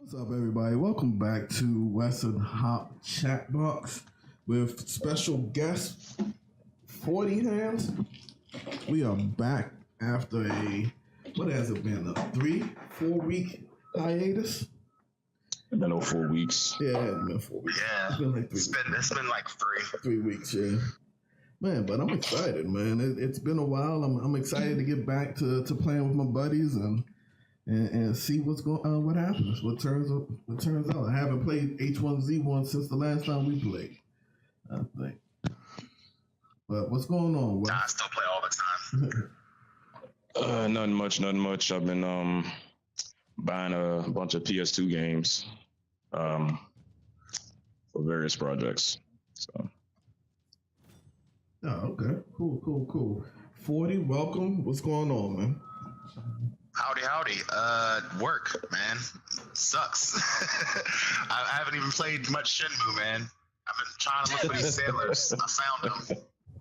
What's up, everybody? Welcome back to Wes Hop Chatbox with special guest 40Hands. We are back after what has it been, a 3-4 week hiatus? It's been over 4 weeks. Yeah, it's been 4 weeks. Yeah, it's been like it's been like 3 weeks. Yeah, man. But I'm excited, man. It's been a while. I'm excited to get back to playing with my buddies and see what happens, what turns out. I haven't played H1Z1 since the last time we played, I think. But what's going on? Wes? I still play all the time. Nothing much. I've been buying a bunch of PS2 games for various projects. So. Oh, okay. Cool. 40, welcome. What's going on, man? Howdy. Work, man. Sucks. I haven't even played much Shenmue, man. I've been trying to look for these sailors. I found them.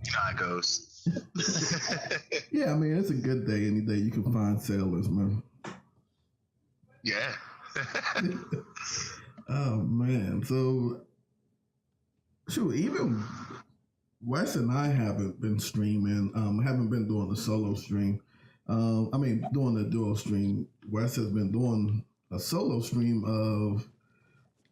You know how it goes. Yeah, I mean, it's a good day. Any day you can find sailors, man. Yeah. Oh, man. So, shoot, even Wes and I haven't been streaming. Haven't been doing the solo stream. Doing the duo stream. Wes has been doing a solo stream of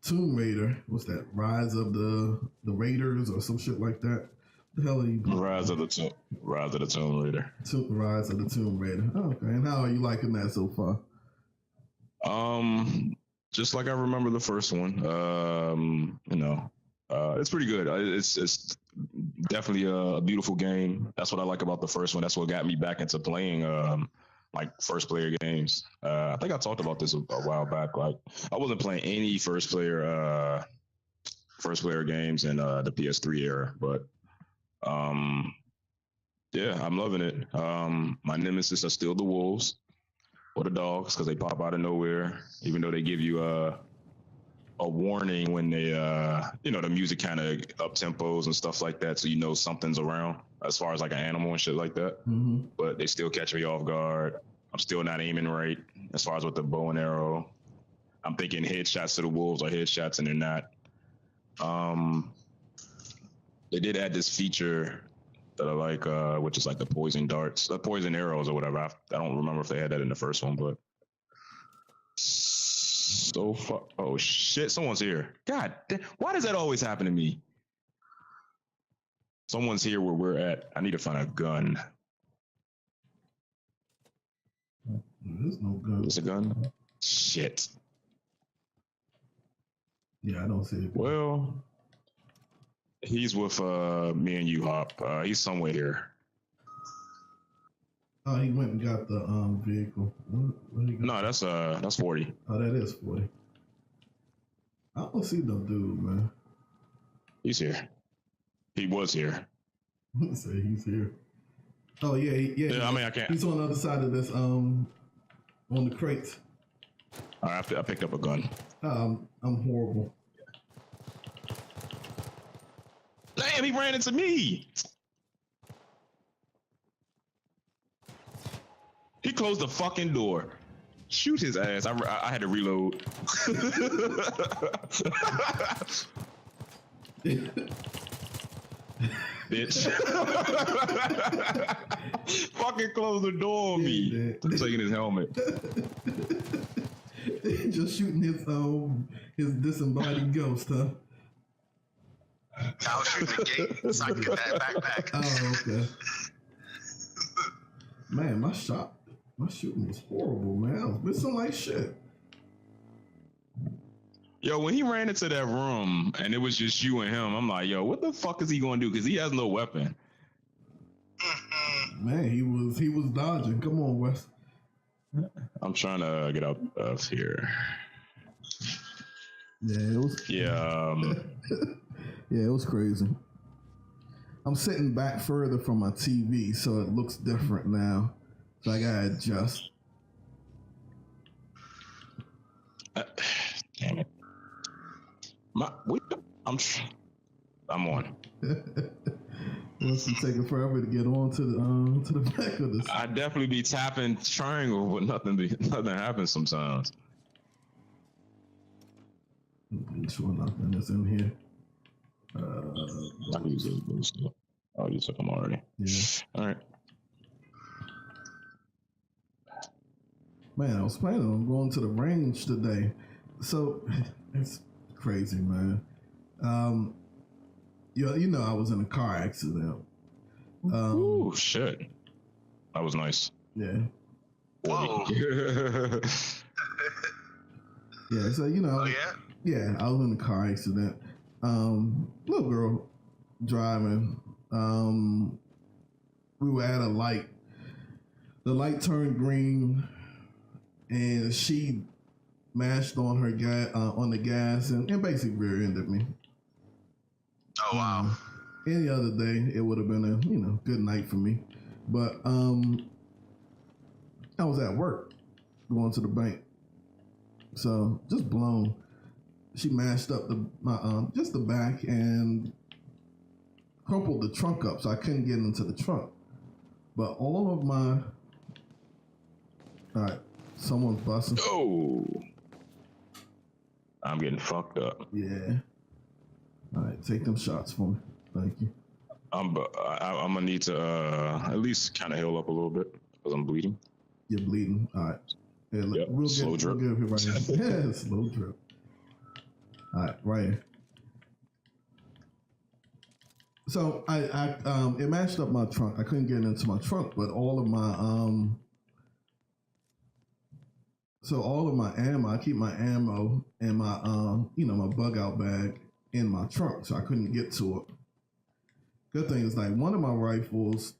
Tomb Raider. What's that? Rise of the Raiders or some shit like that. The hell are you playing? Rise of the Tomb Raider. Rise of the Tomb Raider. Okay. And how are you liking that so far? Just like I remember the first one. It's pretty good. It's definitely a beautiful game. That's what I like about the first one. That's what got me back into playing like first player games. I think I talked about this a while back. Like I wasn't playing any first player games in the PS3 era, but yeah, I'm loving it. My nemesis are still the wolves or the dogs because they pop out of nowhere, even though they give you a warning when they the music kind of up tempos and stuff like that, so you know something's around as far as like an animal and shit like that. Mm-hmm. But they still catch me off guard. I'm still not aiming right as far as with the bow and arrow. I'm thinking headshots to the wolves are headshots and they're not. They did add this feature that I like, which is like the poison darts, the poison arrows or whatever. I don't remember if they had that in the first one, but so far. Oh shit, someone's here. God damn, why does that always happen to me? Someone's here where we're at. I need to find a gun. There's no gun. There's a gun? Shit. Yeah, I don't see it. Well, he's with me and you, Hop. He's somewhere here. Oh, he went and got the vehicle. What no, that's 40. Oh, that is 40. I don't see no dude, man. He's here. He was here. Say he's here. Oh yeah. I can't. He's on the other side of this. On the crates. I picked up a gun. I'm horrible. Damn, he ran into me. He closed the fucking door. Shoot his ass. I had to reload. Bitch. Fucking close the door on me. I'm taking his helmet. Just shooting his disembodied ghost, huh? I was shooting the gate so I could get that backpack. Oh, okay. Man, my shooting was horrible, man. I was missing like shit. Yo, when he ran into that room and it was just you and him, I'm like, yo, what the fuck is he gonna do? Because he has no weapon. Man, he was dodging. Come on, Wes. I'm trying to get out of here. Yeah, it was. Yeah. Yeah, it was crazy. I'm sitting back further from my TV, so it looks different now. So I gotta adjust. Damn it. I'm on. Must be taking forever to get on to the back of this. I definitely be tapping triangle, but nothing happens sometimes. make sure nothing is in here. I can use those. Oh, you took them already. Yeah. All right. Man, I was planning on going to the range today. So it's crazy, man. You know, I was in a car accident. Ooh, shit. That was nice. Yeah. Whoa. Yeah, so you know, Oh yeah. yeah, I was in a car accident. Little girl driving. We were at a light. The light turned green, and she mashed on her on the gas and basically rear-ended me. Oh wow. Any other day, it would have been a good night for me, but I was at work going to the bank, so just blown. She mashed up just the back and crumpled the trunk up, so I couldn't get into the trunk. But all of my all right, someone's busting. Oh, I'm getting fucked up. Yeah. All right, take them shots for me. Thank you. I'm gonna need to at least kind of heal up a little bit because I'm bleeding. You're bleeding. All right. Yeah, look, Yep, slow drip. We'll get right here. Yeah, slow drip. All right, right here. So I it mashed up my trunk. I couldn't get into my trunk, but all of my ammo, I keep my ammo and my my bug out bag in my trunk, so I couldn't get to it. Good thing is like one of my rifles,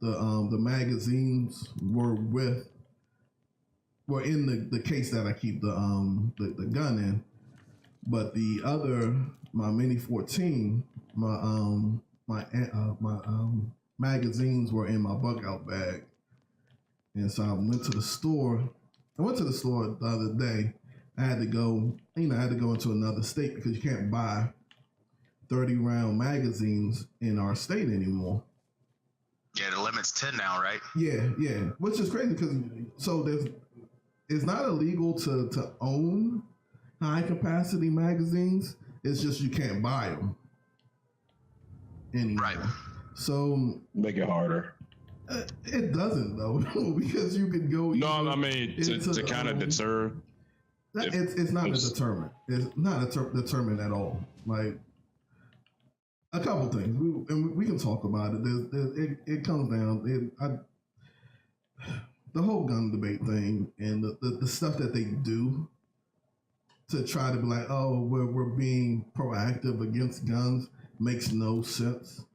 the magazines were in the case that I keep the gun in, but the other, my Mini 14, my magazines were in my bug out bag, and so I went to the store. I went to the store the other day. I had to go into another state because you can't buy 30-round magazines in our state anymore. Yeah, the limit's 10 now, right? Yeah, which is crazy because it's not illegal to own high capacity magazines. It's just you can't buy them anymore. Right. So Make it harder. It doesn't though, because you could go. No, I mean to kind of deter. It's not a deterrent. It's not a deterrent at all. Like a couple things, we can talk about it. It comes down. The whole gun debate thing and the stuff that they do to try to be like, oh, we're being proactive against guns makes no sense.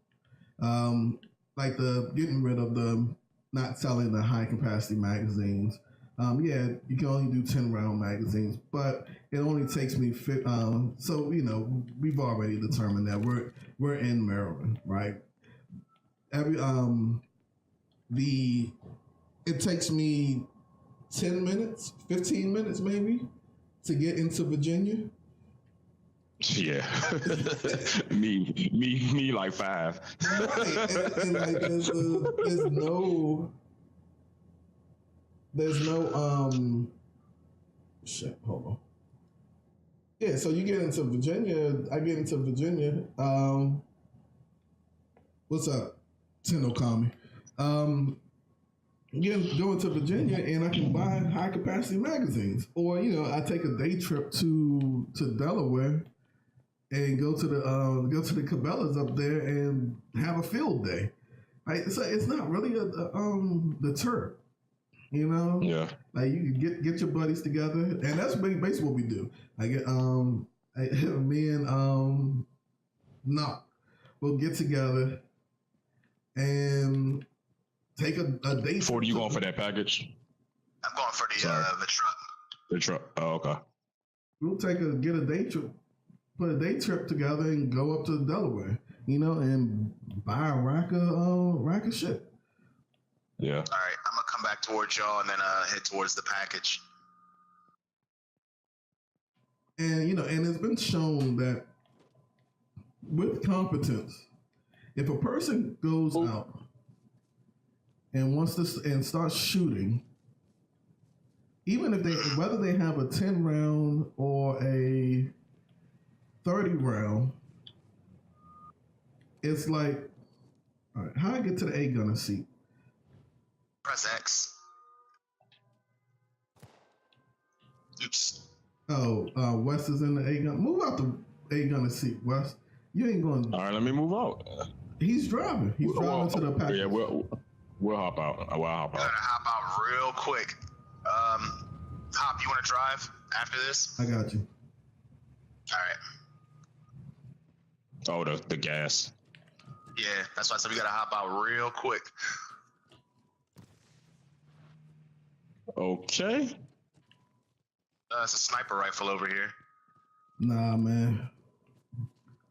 Like the getting rid of the not selling the high capacity magazines. Yeah, you can only do 10-round magazines, but it only takes me so we've already determined that we're in Maryland, right? It takes me 10 minutes, 15 minutes maybe to get into Virginia. Yeah, me like 5. Right. And like there's no shit. Hold on. Yeah, so you get into Virginia. I get into Virginia. What's up, Tenokami? Go into Virginia and I can buy high capacity magazines, or I take a day trip to Delaware and go to the Cabela's up there and have a field day. Right? So it's not really a deterrent. Yeah. Like you can get your buddies together, and that's basically what we do. I get me and Knock will get together and take a day. 40, you going for that package? I'm going for the truck. The truck. Oh, okay. We'll get a day trip, put a day trip together, and go up to Delaware, and buy a rack of shit. Yeah. All right, I'm gonna come back towards y'all and then head towards the package. And and it's been shown that with competence, if a person goes out and wants to and starts shooting, even if whether they have a 10-round or a 30 round. It's like, all right, how I get to the 8 gunner seat? Press X. Oops. Oh, Wes is in the 8 gun. Move out the 8 gunner seat, Wes. You ain't going. All right, let me move out. He's driving. He's driving to the package. Yeah, we'll hop out. We'll hop Gotta out. hop out real quick. Hop, you want to drive after this? I got you. All right. Oh, the gas. Yeah, that's why I said we gotta hop out real quick. Okay. It's a sniper rifle over here. Nah, man.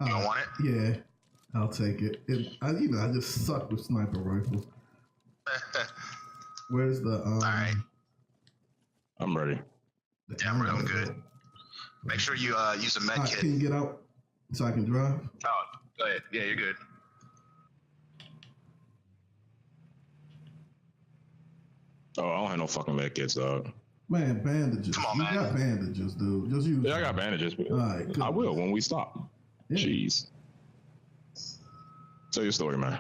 You don't want it? Yeah, I'll take it. I just suck with sniper rifles. Where's the? All right. I'm ready. Yeah, I'm good. Make sure you use a med kit. Can you get out so I can drive? Oh, go ahead. Yeah, you're good. Oh, I don't have no fucking med kits, dog. Man, bandages. Come on, you man. got bandages, dude. Just use. Yeah, I got bandages. But All right, good. I will when we stop. Yeah. Jeez. Tell your story, man.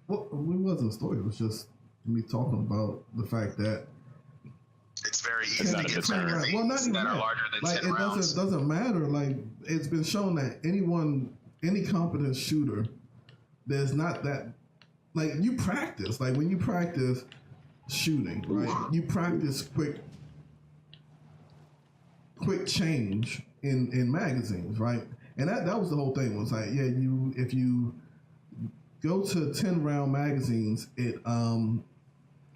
Well, it wasn't a story. It was just me talking about the fact that It's very easy It's to not a get deterrent. certain Well, things not even that are that. larger than Like 10 it rounds. doesn't matter. Like it's been shown that any competent shooter, there's not that. Like you practice. Like when you practice shooting, right? You practice quick change in magazines, right? And that was the whole thing. Was like, yeah, if you go to 10 round magazines, it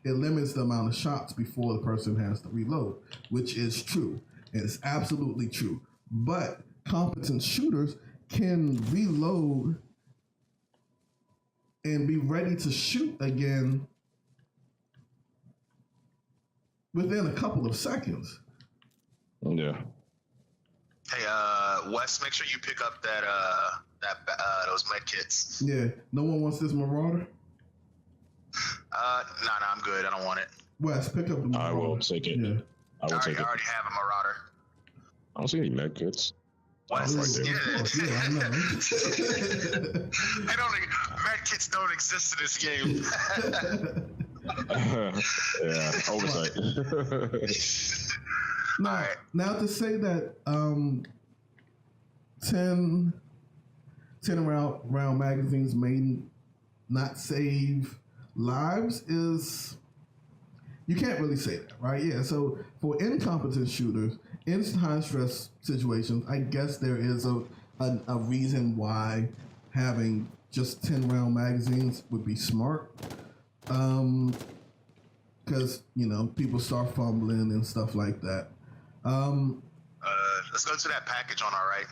limits the amount of shots before the person has to reload, which is true. And it's absolutely true. But competent shooters can reload and be ready to shoot again within a couple of seconds. Yeah. Hey, Wes, make sure you pick up those med kits. Yeah. No one wants this Marauder? No, I'm good. I don't want it. Wes, pick up the Marauder. I will take it. Yeah. I will take I it. already have a Marauder. I don't see any med kits. Wes, right let's there. get Of course, it. yeah, I know. Med kits don't exist in this game. Yeah, oversight. Now, All right. now to say that 10 round magazines may not save lives is you can't really say that, right? Yeah. So for incompetent shooters in high stress situations, I guess there is a reason why having just 10 round magazines would be smart. Because people start fumbling and stuff like that. Let's go to that package on our right.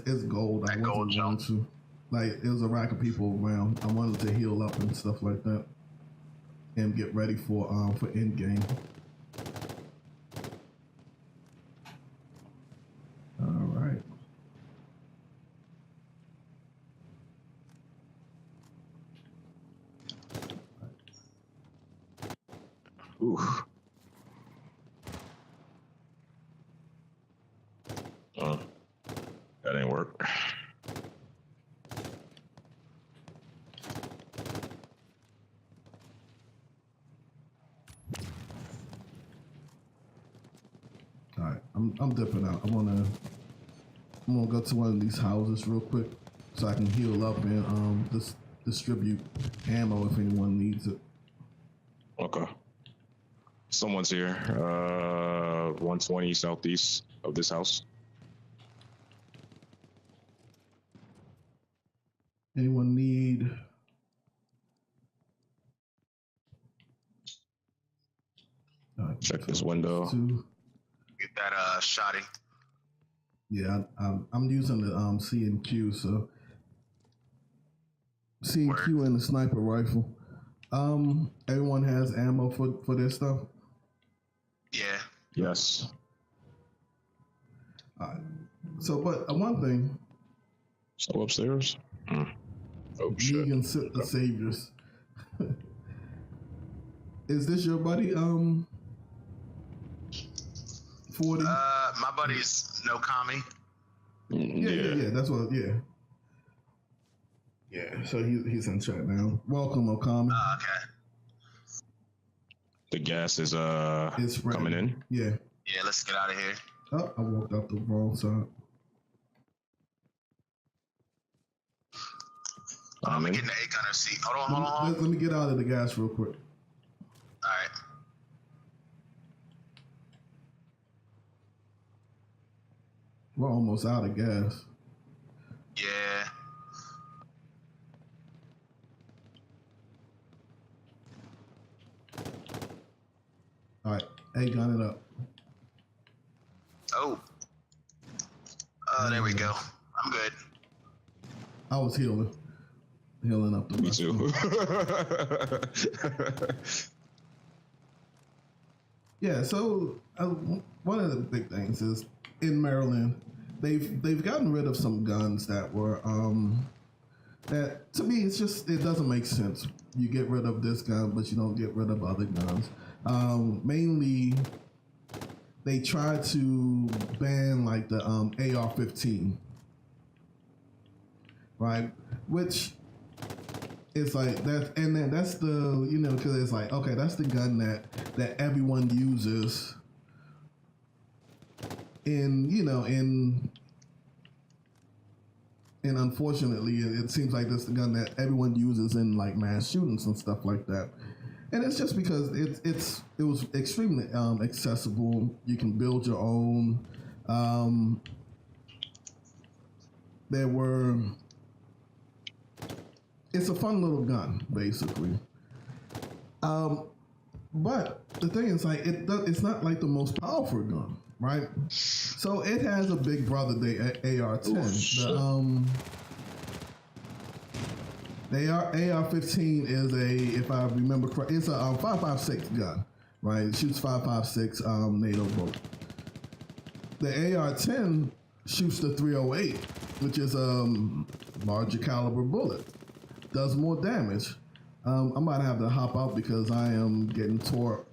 It's gold. That I gold wasn't jump. going to. Like, it was a rack of people around. I wanted to heal up and stuff like that, and get ready for end game. All right. Ooh. That didn't work. All right. I'm dipping out. I'm gonna go to one of these houses real quick so I can heal up and distribute ammo if anyone needs it. Okay. Someone's here. 120 southeast of this house. Anyone need? Check this window. Get that shotty. Yeah, I'm using the C and Q, so C and Q and the sniper rifle. Everyone has ammo for their stuff. Yeah. Yes. So, but one thing, So upstairs. Oh shit. vegan saviors. Is this your buddy? 40. My buddy's no commie. Yeah. That's what. Yeah. So he's in chat now. Welcome, Okami. Okay. The gas is It's coming in. Yeah. Yeah, let's get out of here. Oh, I walked out the wrong side. I'm getting the 8-gunner seat. Hold on. Let me get out of the gas real quick. All right. We're almost out of gas. Yeah. All right, hey, gun it up. Oh. There we go. I'm good. I was healing up the Me too. Yeah, so one of the big things is in Maryland, they've gotten rid of some guns that were that to me it doesn't make sense. You get rid of this gun, but you don't get rid of other guns. Mainly, they try to ban like the AR-15, right? Which is like that, and then that's the because it's like okay, that's the gun that everyone uses. And unfortunately, it seems like that's the gun that everyone uses in like mass shootings and stuff like that. And it's just because it was extremely accessible. You can build your own. It's a fun little gun, basically. But the thing is, like, it's not like the most powerful gun, right? So it has a big brother, the AR-10. The AR-15 is if I remember correctly, it's a 5.56 gun, right? It shoots 5.56 NATO bolt. The AR-10 shoots the 308, which is a larger caliber bullet. Does more damage. I might have to hop out because I am getting tore.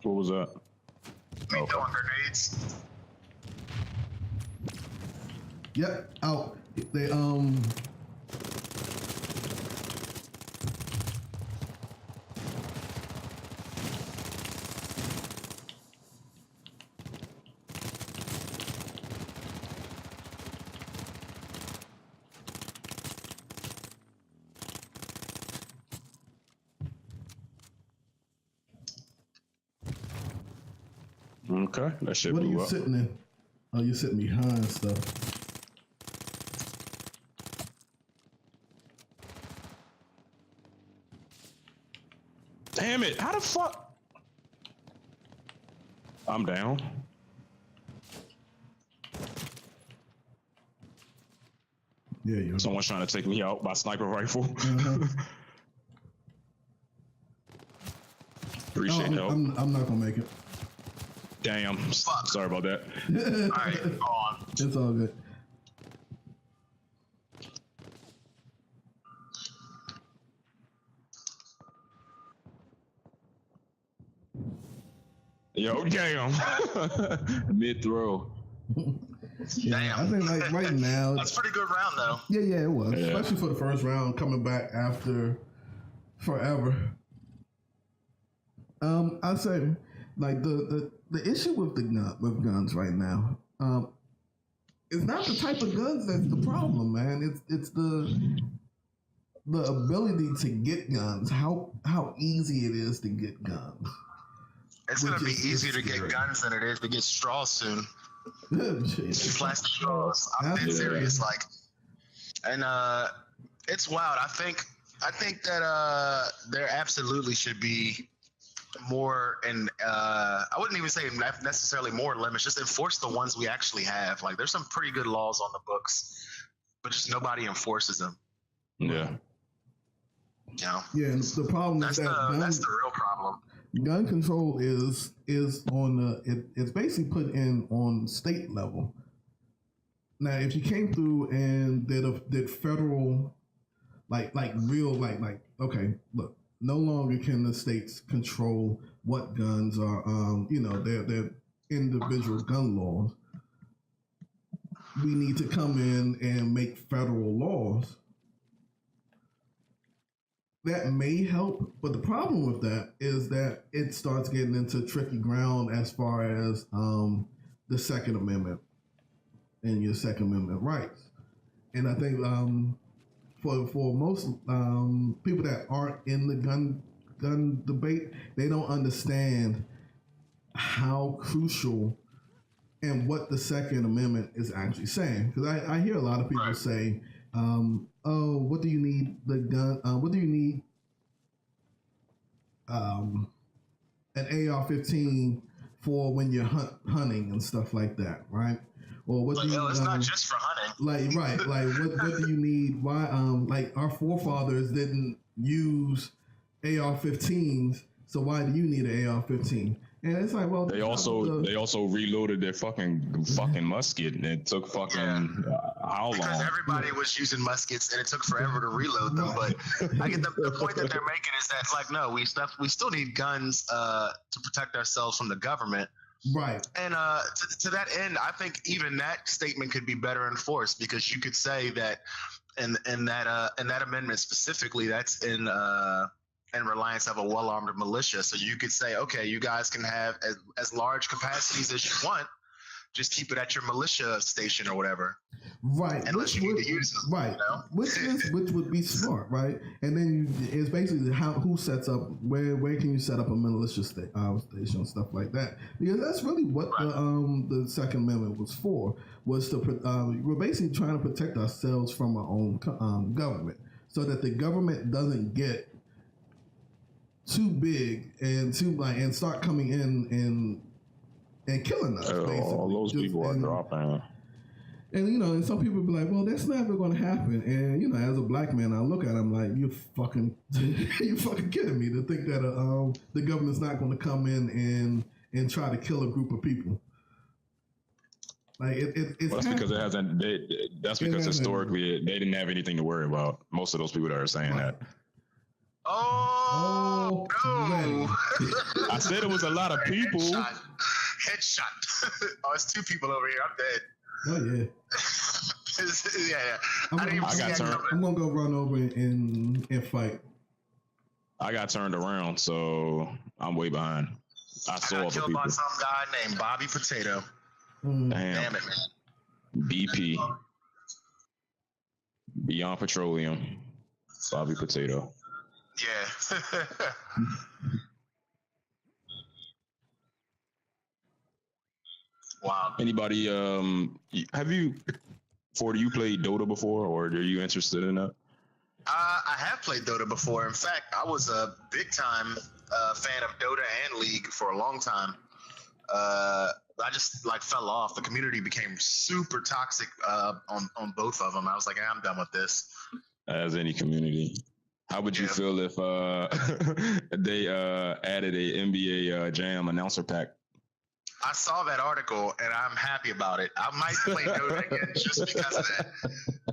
What was that? Me throwing grenades. Yep, out. They Okay, that shit what are blew you up. sitting in? Oh, you're sitting behind stuff. Damn it! How the fuck? I'm down. Yeah, you're. Someone's trying to take me out by sniper rifle. Appreciate help. I'm not gonna make it. Damn. Fuck. Sorry about that. All right, on. It's all good. Yo, damn. Mid throw. Yeah, Damn. I think like right now. That's a pretty good round, though. Yeah, it was. Yeah. Especially for the first round, coming back after forever. I say, like the issue with guns right now, it's not the type of guns that's the problem, man. It's the ability to get guns. How easy it is to get guns. It's going to be Which is easier to scary. get guns than it is to get straws soon. Shit. Plastic straws. I'm being serious, like, and it's wild. I think that there absolutely should be more, and I wouldn't even say necessarily more limits. Just enforce the ones we actually have. Like, there's some pretty good laws on the books, but just nobody enforces them. Yeah. You know, Yeah, and the problem that's is that that's the real problem. gun control is on it's basically put in on state level. Now, if you came through and did federal, like real, like okay, look, no longer can the states control what guns are, their individual gun laws. We need to come in and make federal laws. That may help, but the problem with that is that it starts getting into tricky ground as far as the Second Amendment and your Second Amendment rights. And I think for most people that aren't in the gun debate, they don't understand how crucial and what the Second Amendment is actually saying. Because I hear a lot of people say, "Oh, what do you need the gun? What do you need an AR-15 for when you're hunting and stuff like that, right?" Or what do you? It's not just for hunting. Like what do you need? Why? Like our forefathers didn't use AR-15s, so why do you need an AR-15? And it's like, well, they also reloaded their fucking musket, and it took fucking how long? Because everybody was using muskets, and it took forever to reload them. But I get the point that they're making is that, like, no, we still need guns to protect ourselves from the government. Right. And to that end, I think even that statement could be better enforced, because you could say that in that amendment specifically, that's in reliance of a well-armed militia. So you could say, okay, you guys can have as large capacities as you want. Just keep it at your militia station or whatever. Right. Unless you need to use them. Right. You know? which would be smart, right? And then it's basically who sets up where can you set up a militia station and stuff like that, because that's really what the Second Amendment was for. Was to we're basically trying to protect ourselves from our own government, so that the government doesn't get too big and and start coming in and killing us. All those people are dropping. And and some people be like, "Well, that's never going to happen." And as a black man, I look at them like, "You fucking kidding me?" To think that the government's not going to come in and try to kill a group of people. Like it's that's because it hasn't. That's because historically they didn't have anything to worry about. Most of those people that are saying that. Oh no! I said it was a lot of people. Headshot. Oh, it's two people over here. I'm dead. Oh yeah. Yeah. I'm gonna go run over and fight. I got turned around, so I'm way behind. I saw got killed by some guy named Bobby Potato. Damn it, man. BP. Beyond Petroleum. Bobby Potato. Yeah. Wow. Anybody? Have you, Forty? You played Dota before, or are you interested in that? I have played Dota before. In fact, I was a big time fan of Dota and League for a long time. I just fell off. The community became super toxic on both of them. I was like, I'm done with this. As any community. How would you feel if they added a NBA Jam announcer pack? I saw that article and I'm happy about it. I might play Dota again just because of that.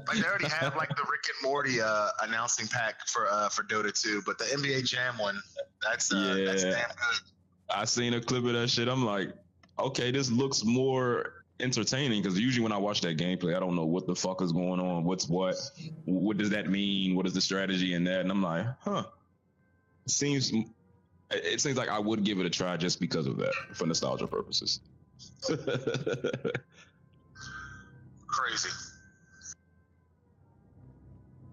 Like, they already have the Rick and Morty announcing pack for Dota 2, but the NBA Jam one, that's damn good. I seen a clip of that shit. I'm like, okay, this looks more entertaining, because usually when I watch that gameplay, I don't know what the fuck is going on. What's what does that mean? What is the strategy in that? And I'm like, it seems like I would give it a try just because of that, for nostalgia purposes. Crazy.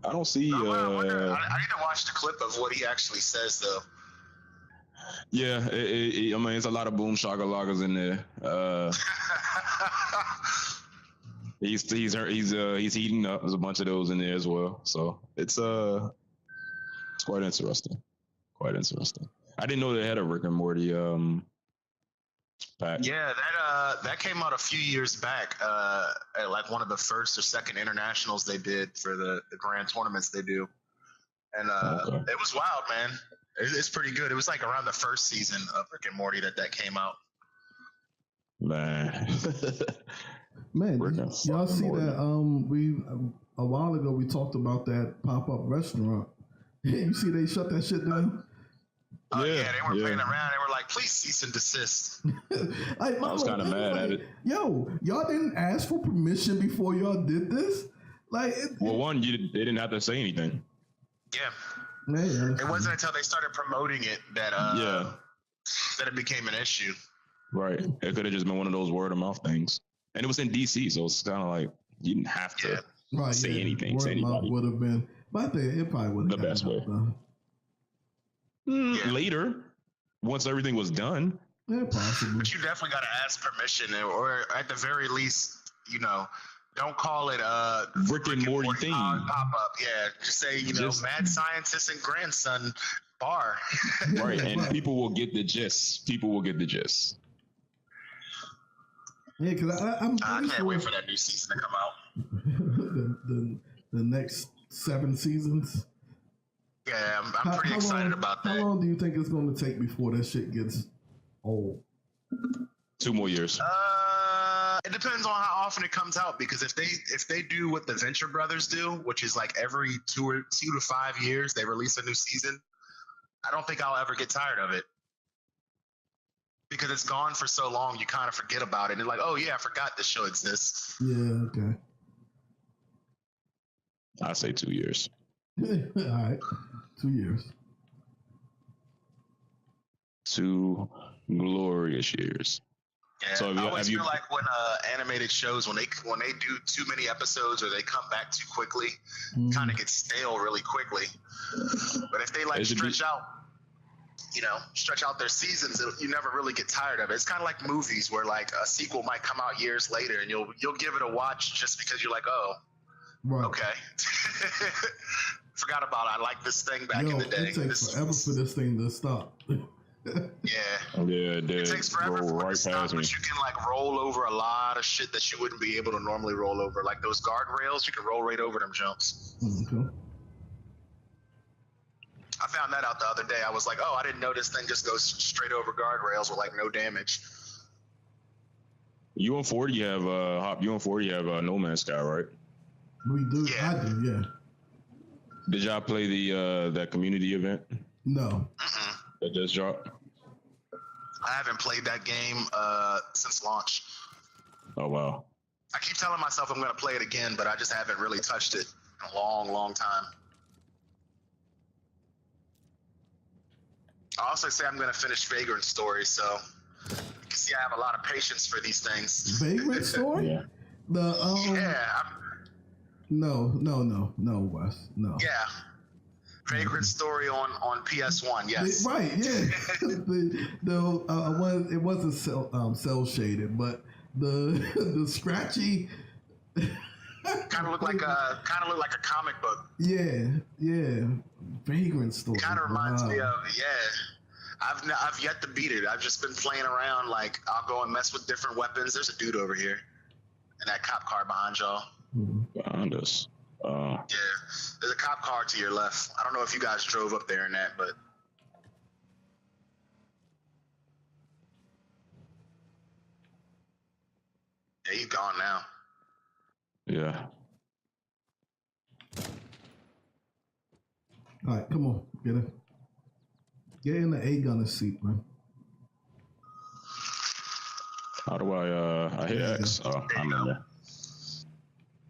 I don't see. I need to watch the clip of what he actually says, though. Yeah, I mean, it's a lot of boom shakalaka in there. He's heating up. There's a bunch of those in there as well. So it's quite interesting. Quite interesting. I didn't know they had a Rick and Morty pack. Yeah, that came out a few years back, at one of the first or second internationals they did for the grand tournaments they do, and It was wild, man. It's pretty good. It was around the first season of Rick and Morty that came out. Man, y'all see Morty. That? A while ago we talked about that pop-up restaurant You see, they shut that shit down. Oh yeah, they were playing around. They were like, "Please cease and desist." I was kind of mad at it. Yo, y'all didn't ask for permission before y'all did this. Like, well, they didn't have to say anything. Yeah. Man, it wasn't until they started promoting it that that it became an issue. Right. It could have just been one of those word of mouth things, and it was in DC, so it's kind of like you didn't have to say anything. Word Say anybody would have been, but I think it probably would have the best way. Later, once everything was done. Yeah, possibly. But you definitely got to ask permission, or at the very least, don't call it Rick and Morty thing. Pop up, yeah. Just say, mad scientist and grandson bar. Right, and people will get the gist. People will get the gist. Yeah, because I can't wait for that new season to come out. the next 7 seasons. Yeah, I'm pretty excited about that. How long do you think it's going to take before that shit gets old? 2 more years. It depends on how often it comes out, because if they do what the Venture Brothers do, which is like every 2 to 5 years they release a new season, I don't think I'll ever get tired of it, because it's gone for so long you kind of forget about it and you're like, oh yeah, I forgot this show exists. Yeah, okay. I say 2 years. All right, 2 years. 2 glorious years. Yeah, so I always feel like when animated shows, when they do too many episodes or they come back too quickly, kind of get stale really quickly. But if they stretch out their seasons, you never really get tired of it. It's kind of like movies where like a sequel might come out years later and you'll give it a watch just because you're like, oh, right. Okay. Forgot about it. I like this thing back in the day. It takes forever for this thing to stop. Yeah. It takes forever for it to stop, but you can roll over a lot of shit that you wouldn't be able to normally roll over. Like those guardrails, you can roll right over them jumps. Okay. I found that out the other day. I was like, oh, I didn't know this thing just goes straight over guardrails with no damage. You and 40 have you and 40 have No Man's Sky, right? We do. Yeah. I do. Yeah. Did y'all play the that community event? No. That just dropped? I haven't played that game since launch. Oh, wow. I keep telling myself I'm going to play it again, but I just haven't really touched it in a long, long time. I also say I'm going to finish Vagrant Story, so you can see I have a lot of patience for these things. Vagrant Story? Yeah. No, Wes. No. Yeah. Vagrant Story on PS1, yes. Right, yeah. It wasn't cell shaded, but the scratchy kind of looked like a comic book. Yeah. Vagrant Story. Kind of reminds me of I've yet to beat it. I've just been playing around. I'll go and mess with different weapons. There's a dude over here in that cop car behind y'all. Behind us. Yeah, there's a cop car to your left. I don't know if you guys drove up there in that, but yeah, he's gone now. Yeah. All right, come on, get in the A-gunner seat, man. How do I hit X? Oh, I'm in there.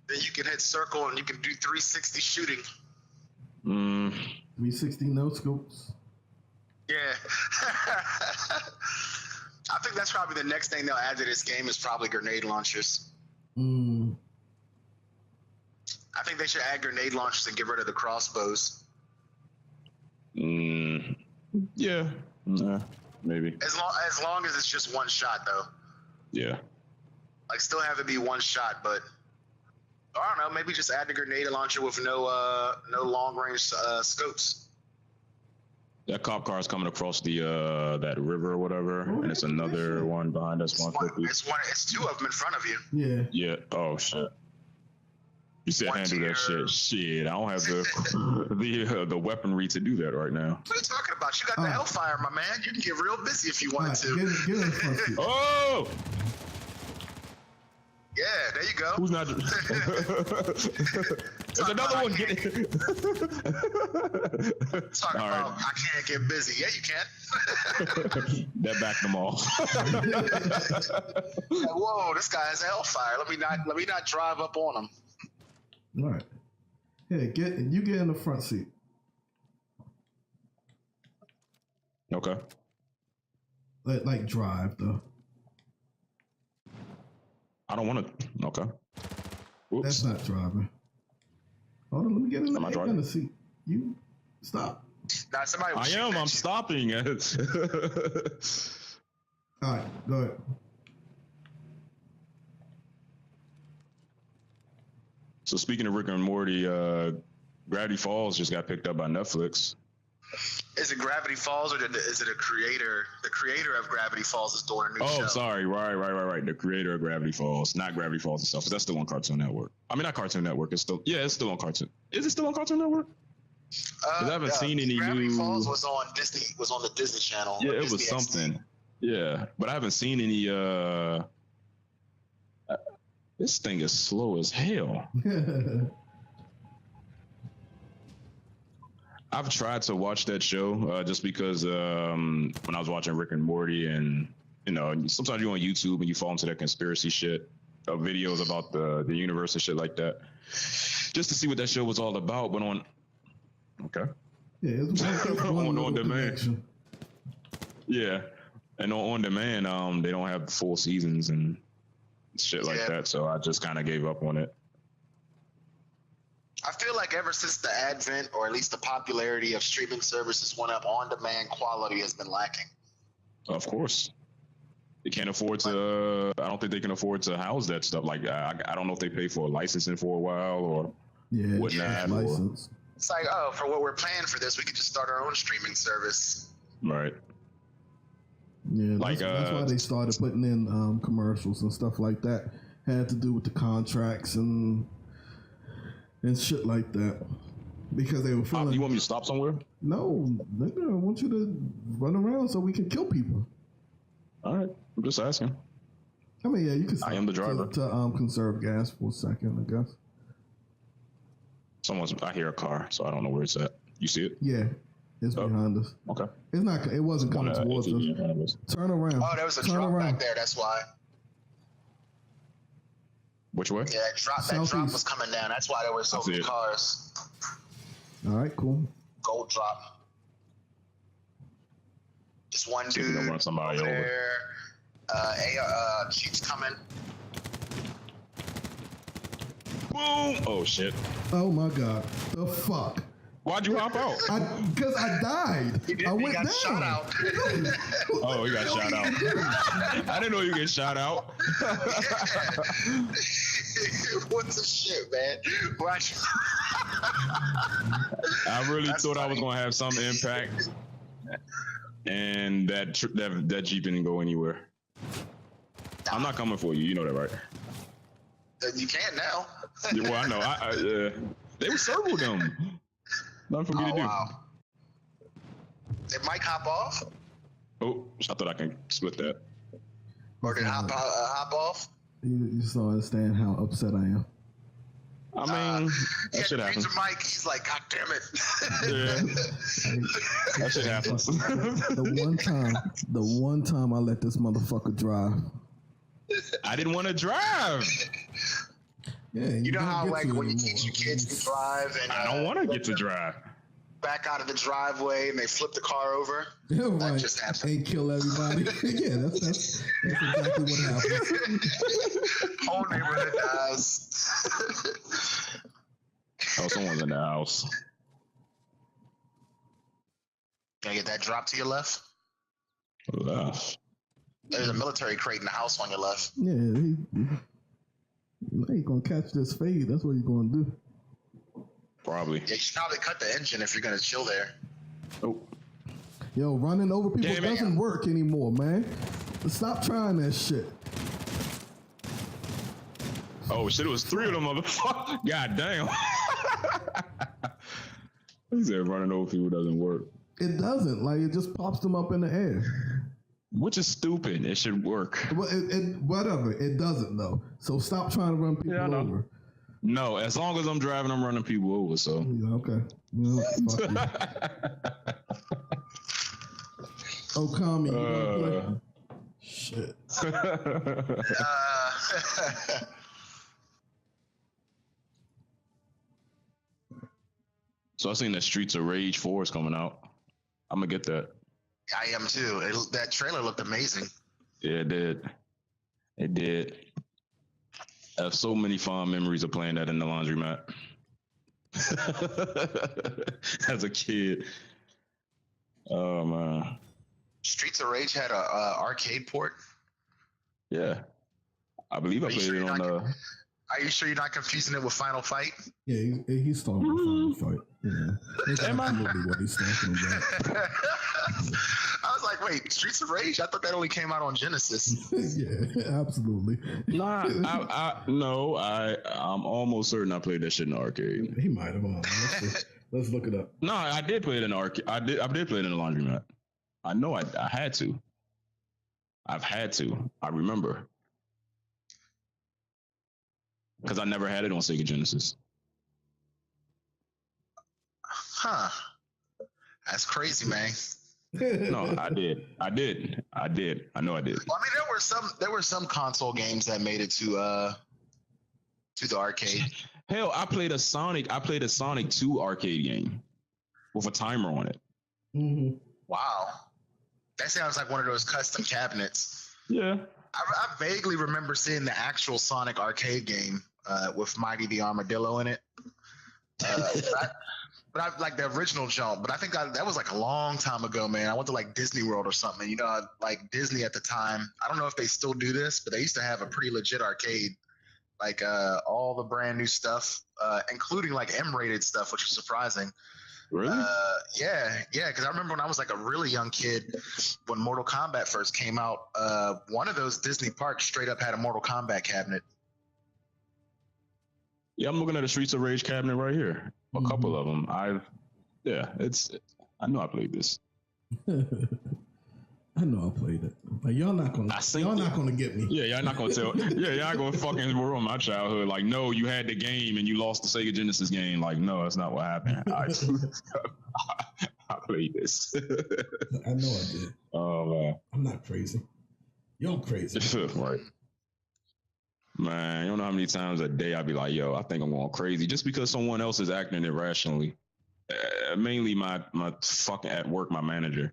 Then you can hit circle and you can do 360 shooting. 360 no scopes. Yeah. I think that's probably the next thing they'll add to this game is probably grenade launchers. I think they should add grenade launchers and get rid of the crossbows. Yeah. Maybe. As long as it's just one shot, though. Yeah. Still have it be one shot, but I don't know. Maybe just add the grenade launcher with no long range scopes. That cop car is coming across the that river or whatever, and it's another one behind us. It's 2 of them in front of you. Yeah. Yeah. Oh shit. You said handle that shit. Shit, I don't have the weaponry to do that right now. What are you talking about? You got the Hellfire, my man. You can get real busy if you wanted to. Get in front seat. Oh! Yeah, Yeah, there you go. Who's not? There's another one. Talk about I can't get busy. Yeah, you can. That backed them off. Like, whoa, this guy has a hellfire. Let me not drive up on him. All right. Hey, get in the front seat. Okay. Like drive though. I don't want to. Okay. Oops. That's not driving. Hold on, let me get in the seat. You stop. Nah, somebody. I am. I'm stopping. All right, go ahead. So speaking of Rick and Morty, Gravity Falls just got picked up by Netflix. Is it Gravity Falls or is it a creator? The creator of Gravity Falls is doing a new show. Oh, sorry. Right. The creator of Gravity Falls, not Gravity Falls itself. That's still on Cartoon Network. I mean, not Cartoon Network. It's still on Cartoon. Is it still on Cartoon Network? I haven't seen any Gravity new. Falls was on Disney. Was on the Disney Channel. Yeah, it Disney was XD. something. Yeah, but I haven't seen any. This thing is slow as hell. I've tried to watch that show just because when I was watching Rick and Morty, and sometimes you're on YouTube and you fall into that conspiracy shit of videos about the universe and shit like that, just to see what that show was all about. But on it's on demand. connection. Yeah, and on demand, they don't have full seasons and shit like that, so I just kind of gave up on it. I feel like ever since the advent, or at least the popularity of streaming services went up, on-demand quality has been lacking. Of course. They can't afford to, I don't think they can afford to house that stuff. Like, I don't know if they pay for licensing for a while or whatnot. License. It's like, for what we're paying for this, we could just start our own streaming service. Right. Yeah, that's why they started putting in commercials and stuff like that. Had to do with the contracts and shit like that, because they were feeling. You want me to stop somewhere? No, nigga, I want you to run around so we can kill people. All right, I'm just asking. I mean, yeah, you can. I am the driver. To conserve gas for a second, I guess. I hear a car, so I don't know where it's at. You see it? Yeah, it's behind us. Okay. It's not. It wasn't coming towards us. Turn around. Oh, there was a drop back there. That's why. Which way? Yeah, that drop was coming down. That's why there were so many cars. All right, cool. Gold drop. Just one dude Run somebody over over. there. Jeep's coming. Boom! Oh shit! Oh my god! The fuck! Why'd you hop out? Because I died. I went down. Shot out. Oh, you got shot out. I didn't know you get shot out. What the shit, man? I really thought I was gonna have some impact, and that Jeep didn't go anywhere. I'm not coming for you. You know that, right? You can now. Yeah, well, I know. They would circle them. Nothing for me to do. Wow. Did Mike hop off? Oh, I thought I can split that. Or did hop off? You just don't understand how upset I am. I mean, that shit happens. Mike, he's like, God damn it. Yeah. That shit happens. The one time I let this motherfucker drive. I didn't want to drive. Yeah, you know how like when you teach your kids to drive and I don't want to get to drive. Back out of the driveway and they flip the car over. Yeah, right. That just happened. And kill everybody. Yeah, that's exactly what happens. Whole neighborhood dies. Oh, someone's in the house. Can I get that drop to your left? Left. There's a military crate in the house on your left. Yeah, he ain't gonna catch this fade. That's what he's gonna do. Probably. Yeah, you should probably cut the engine if you're gonna chill there. Oh. Yo, running over people doesn't work anymore, man. Stop trying that shit. Oh shit! It was 3 of them motherfuckers. God damn. He said running over people doesn't work. It doesn't. Like, it just pops them up in the air. which is stupid. It should work. Well, whatever. It doesn't though. So stop trying to run people over. No, as long as I'm driving, I'm running people over. So yeah, okay. Fuck you. Oh, Kami, you wanna play? Shit. So I seen that Streets of Rage 4 is coming out. I'm gonna get that. I am too. That trailer looked amazing. Yeah, it did. It did. I have so many fond memories of playing that in the laundromat as a kid. Oh man. Streets of Rage had a arcade port. Yeah, I believe I played it on the. Are you sure you're not confusing it with Final Fight? Yeah, he's talking about Final Fight. Yeah, that's absolutely what he's talking about. I was like, wait, Streets of Rage? I thought that only came out on Genesis. Yeah, absolutely. Nah, I'm almost certain I played that shit in the arcade. He might have. Let's look it up. No, I did play it in the arcade. I did play it in the laundromat. I know I had to. I've had to. I remember. Because I never had it on Sega Genesis. Huh. That's crazy, man. No, I did. I know I did. Well, I mean, there were some console games that made it to the arcade. Hell, I played a Sonic 2 arcade game with a timer on it. Mm-hmm. Wow. That sounds like one of those custom cabinets. Yeah. I vaguely remember seeing the actual Sonic arcade game with Mighty the Armadillo in it. But I like the original jump. But I think that was like a long time ago, man. I went to like Disney World or something. You know, like Disney at the time. I don't know if they still do this, but they used to have a pretty legit arcade. Like all the brand new stuff, including like M-rated stuff, which was surprising. Really? Yeah. Because I remember when I was like a really young kid, when Mortal Kombat first came out, one of those Disney parks straight up had a Mortal Kombat cabinet. Yeah, I'm looking at a Streets of Rage cabinet right here. A couple of them. I know I played this. I know I played it. Like, y'all not gonna get me. Yeah, y'all not gonna tell. Yeah, y'all gonna fucking ruin my childhood. Like, no, you had the game and you lost the Sega Genesis game. Like, no, that's not what happened. I played this. I know I did. Oh man, I'm not crazy. Y'all crazy. Right. Man, you don't know how many times a day I'd be like, yo, I think I'm going crazy just because someone else is acting irrationally. Mainly my fucking at work, my manager.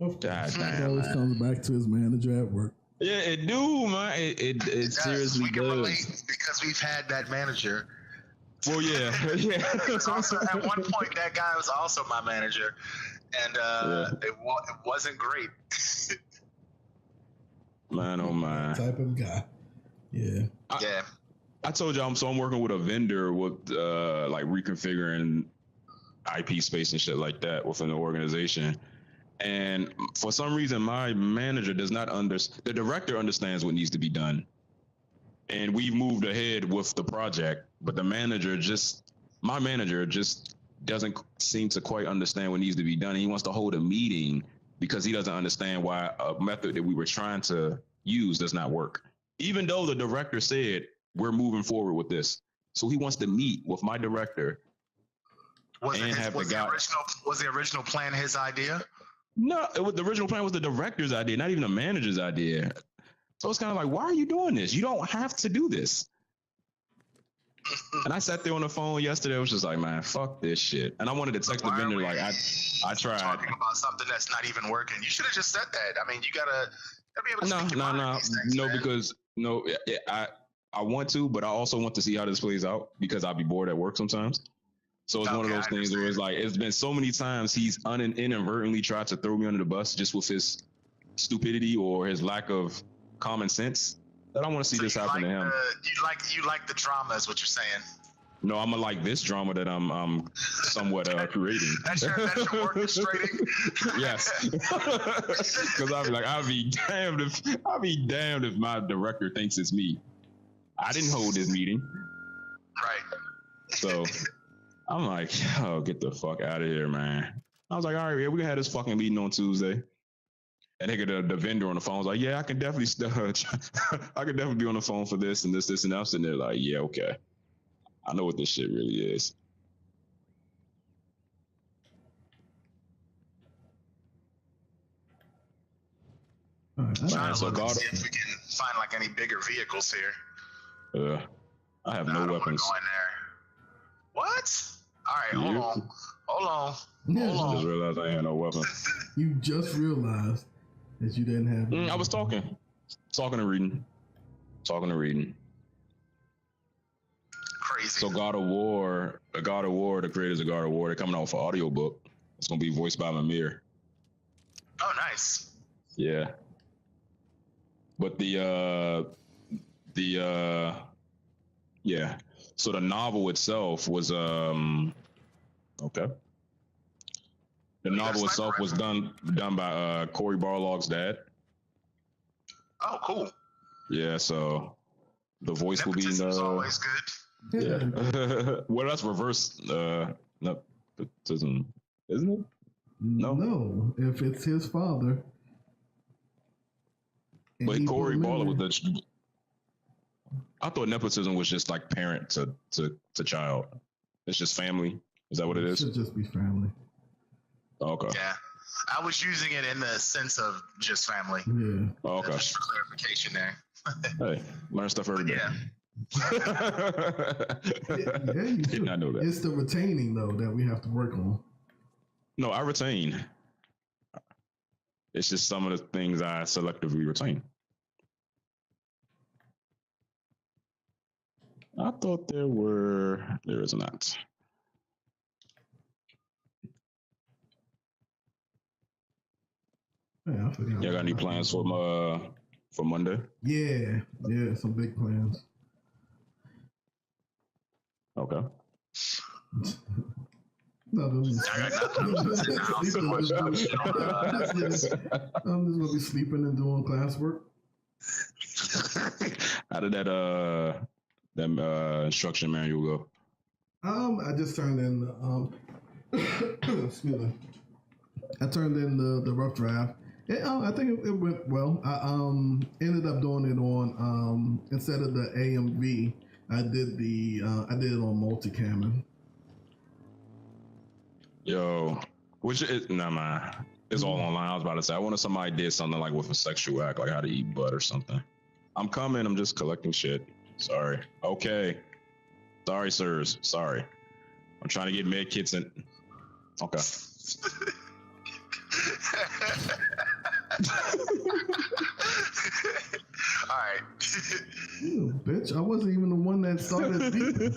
Of God course. damn, it always comes back to his manager at work. Yeah, it do, man. It seriously we can does. relate because we've had that manager. Well, yeah. Also, at one point, that guy was also my manager, and it wasn't great. Man, oh man. Type of guy. Yeah. I told you I'm working with a vendor with like reconfiguring IP space and shit like that within the organization. And for some reason, my manager does not understand. The director understands what needs to be done. And we've moved ahead with the project, but my manager just doesn't seem to quite understand what needs to be done. And he wants to hold a meeting because he doesn't understand why a method that we were trying to use does not work. Even though the director said, we're moving forward with this. So he wants to meet with my director. Was the original plan his idea? No, the original plan was the director's idea, not even the manager's idea. So it's kind of like, why are you doing this? You don't have to do this. And I sat there on the phone yesterday. I was just like, man, fuck this shit. And I wanted to text the vendor like, I tried. Talking about something that's not even working. You should have just said that. I mean, you gotta be able to speak your mind on these things, man. Because I want to, but I also want to see how this plays out because I'll be bored at work sometimes. So it's one of those things where it's like, it's been so many times he's inadvertently tried to throw me under the bus just with his stupidity or his lack of common sense that I want to see this happen to him. You like the drama is what you're saying. No, I'm gonna like this drama that I'm somewhat creating. That's your orchestrating. Yes, because I'll be damned if my director thinks it's me. I didn't hold this meeting. Right. So I'm like, oh, get the fuck out of here, man. I was like, all right, yeah, we can have this fucking meeting on Tuesday. And the vendor on the phone was like, yeah, I can definitely I can definitely be on the phone for this and this and that. And they're like, yeah, okay. I know what this shit really is. All right, Trying to so look God, and see if we can find like any bigger vehicles here. I have I no don't weapons. want to go in there. What? All right, You? hold on. Yeah. I just realized I had no weapons. You just realized that you didn't have. I was talking and reading. Crazy. So God of War, the creators of God of War, they're coming out with an audiobook. It's gonna be voiced by Mimir. Oh, nice. Yeah. But yeah. So the novel itself was okay. The novel itself was done by Cory Barlog's dad. Oh, cool. Yeah, so the voice will be Nepotism's always good. Yeah. Well, that's reverse nepotism, isn't it? No, if it's his father. But Cory Barlog was the. I thought nepotism was just like parent to child. It's just family. Is that what it is? Should just be family. Okay. Yeah. I was using it in the sense of just family. Yeah. Okay. Just for clarification there. Hey, learn stuff every day. Yeah. Yeah, you Did should. not know that. It's the retaining though that we have to work on. No, I retain. It's just some of the things I selectively retain. I thought there is not. Yeah, I forgot. Y'all got any plans for Monday? Yeah, some big plans. Okay. No, I'm just gonna be sleeping and doing classwork. How did that instruction manual go? I just turned in excuse me. I turned in the rough draft. I think it went well. I ended up doing it on instead of the AMV, I did it on multicamming. Yo, which is man. It's all online. I was about to say I wanted somebody did something like with a sexual act, like how to eat butt or something. I'm coming. I'm just collecting shit. Sorry. Okay. Sorry, sirs. Sorry. I'm trying to get med kits in. Okay. All right. Ew, bitch, I wasn't even the one that started beating.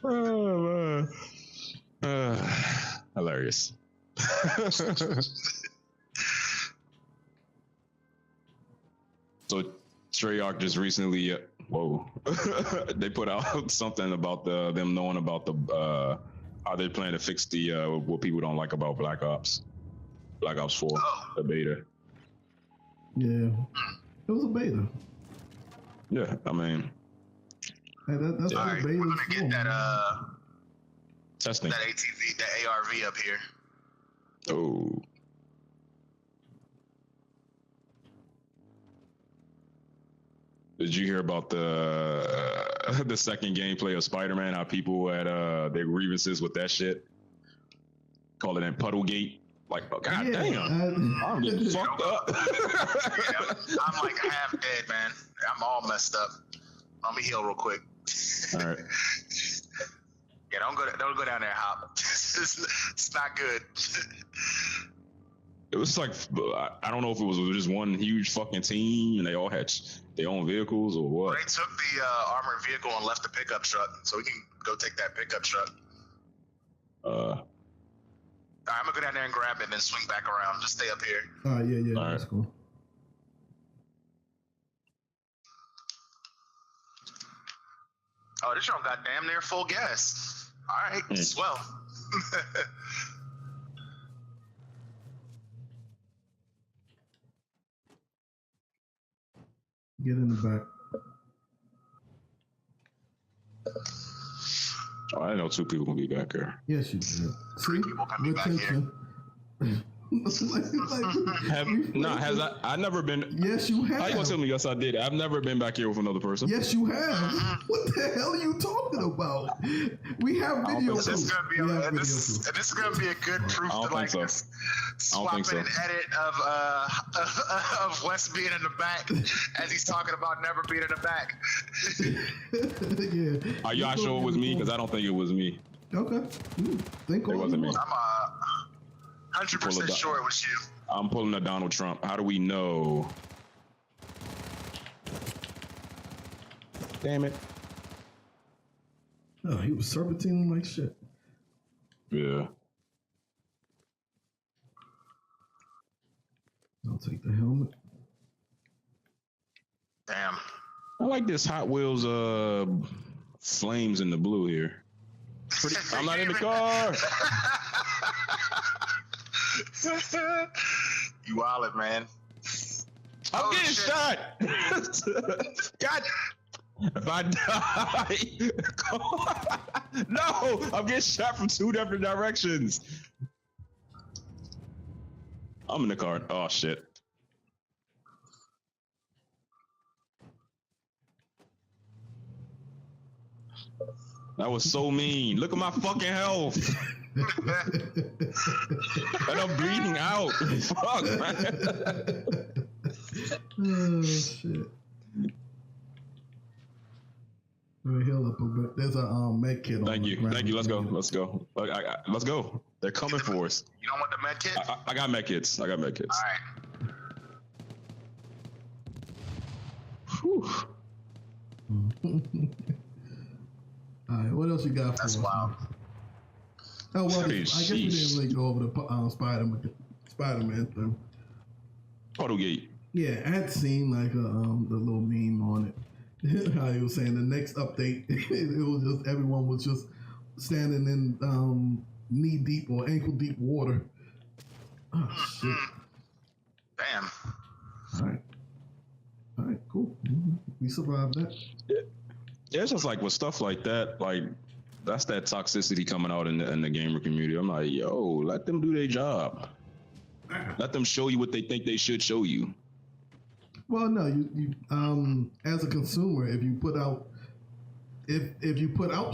Oh, man. Hilarious. So Treyarch just recently, they put out something about them knowing about the how they plan to fix the what people don't like about Black Ops 4, the beta. Yeah, it was a beta. Yeah, I mean, Hey, that's All what right, beta we're is gonna get for. that testing. that ATV, that ARV up here. Oh. Did you hear about the second gameplay of Spider-Man? How people had their grievances with that shit, calling it Puddlegate. Like, oh, god damn, I'm getting fucked up. Yeah, I'm like half dead, man. I'm all messed up. Let me heal real quick. All right. Yeah, don't go down there, Hop. It's not good. It was like, I don't know if it was just one huge fucking team and they all had their own vehicles or what. They took the armored vehicle and left the pickup truck, so we can go take that pickup truck. All right, I'm gonna go down there and grab it and then swing back around. Just stay up here. Yeah, All that's right. cool. Oh, this joint got damn near full gas. All right, swell. Get in the back. Oh, I didn't know 2 people gonna be back here. Yes, you did. See, people can be back here. retention. I've never been. Yes, you have. How you gonna tell me? Yes, I did. I've never been back here with another person. Yes, you have. What the hell are you talking about? We have video proof. This is gonna be this is gonna be a good proof to like this swapping an edit of Wes being in the back as he's talking about never being in the back. Yeah. Are y'all sure it was me? Because I don't think it was me. Okay. Think it wasn't me. I'm 100% sure it was you. I'm pulling a Donald Trump. How do we know? Damn it. Oh, he was serpentining like shit. Yeah. I'll take the helmet. Damn. I like this Hot Wheels flames in the blue here. I'm not in the car. You wildin', man. I'm getting shot. God. If I die. No, I'm getting shot from 2 different directions. I'm in the car. Oh, shit. That was so mean. Look at my fucking health. And I'm bleeding out. Fuck, man. Oh, shit. Let me heal up a bit. There's a med kit. Thank you. Let's go. Let's go. Let's go. They're coming for us. You don't want the med kit? I got med kits. All right. Whew. All right, what else you got for us? That's wild. Oh, well, I guess we didn't really go over the Spider-Man thing. Autogate. Yeah, I had seen like the little meme on it. How he was saying the next update, it was just everyone was just standing in knee deep or ankle deep water. Oh shit! Damn. All right, cool. We survived that. Yeah, it's just like with stuff like that, like that's that toxicity coming out in the gamer community. I'm like, yo, let them do their job. Let them show you what they think they should show you. Well, no, you as a consumer, if you put out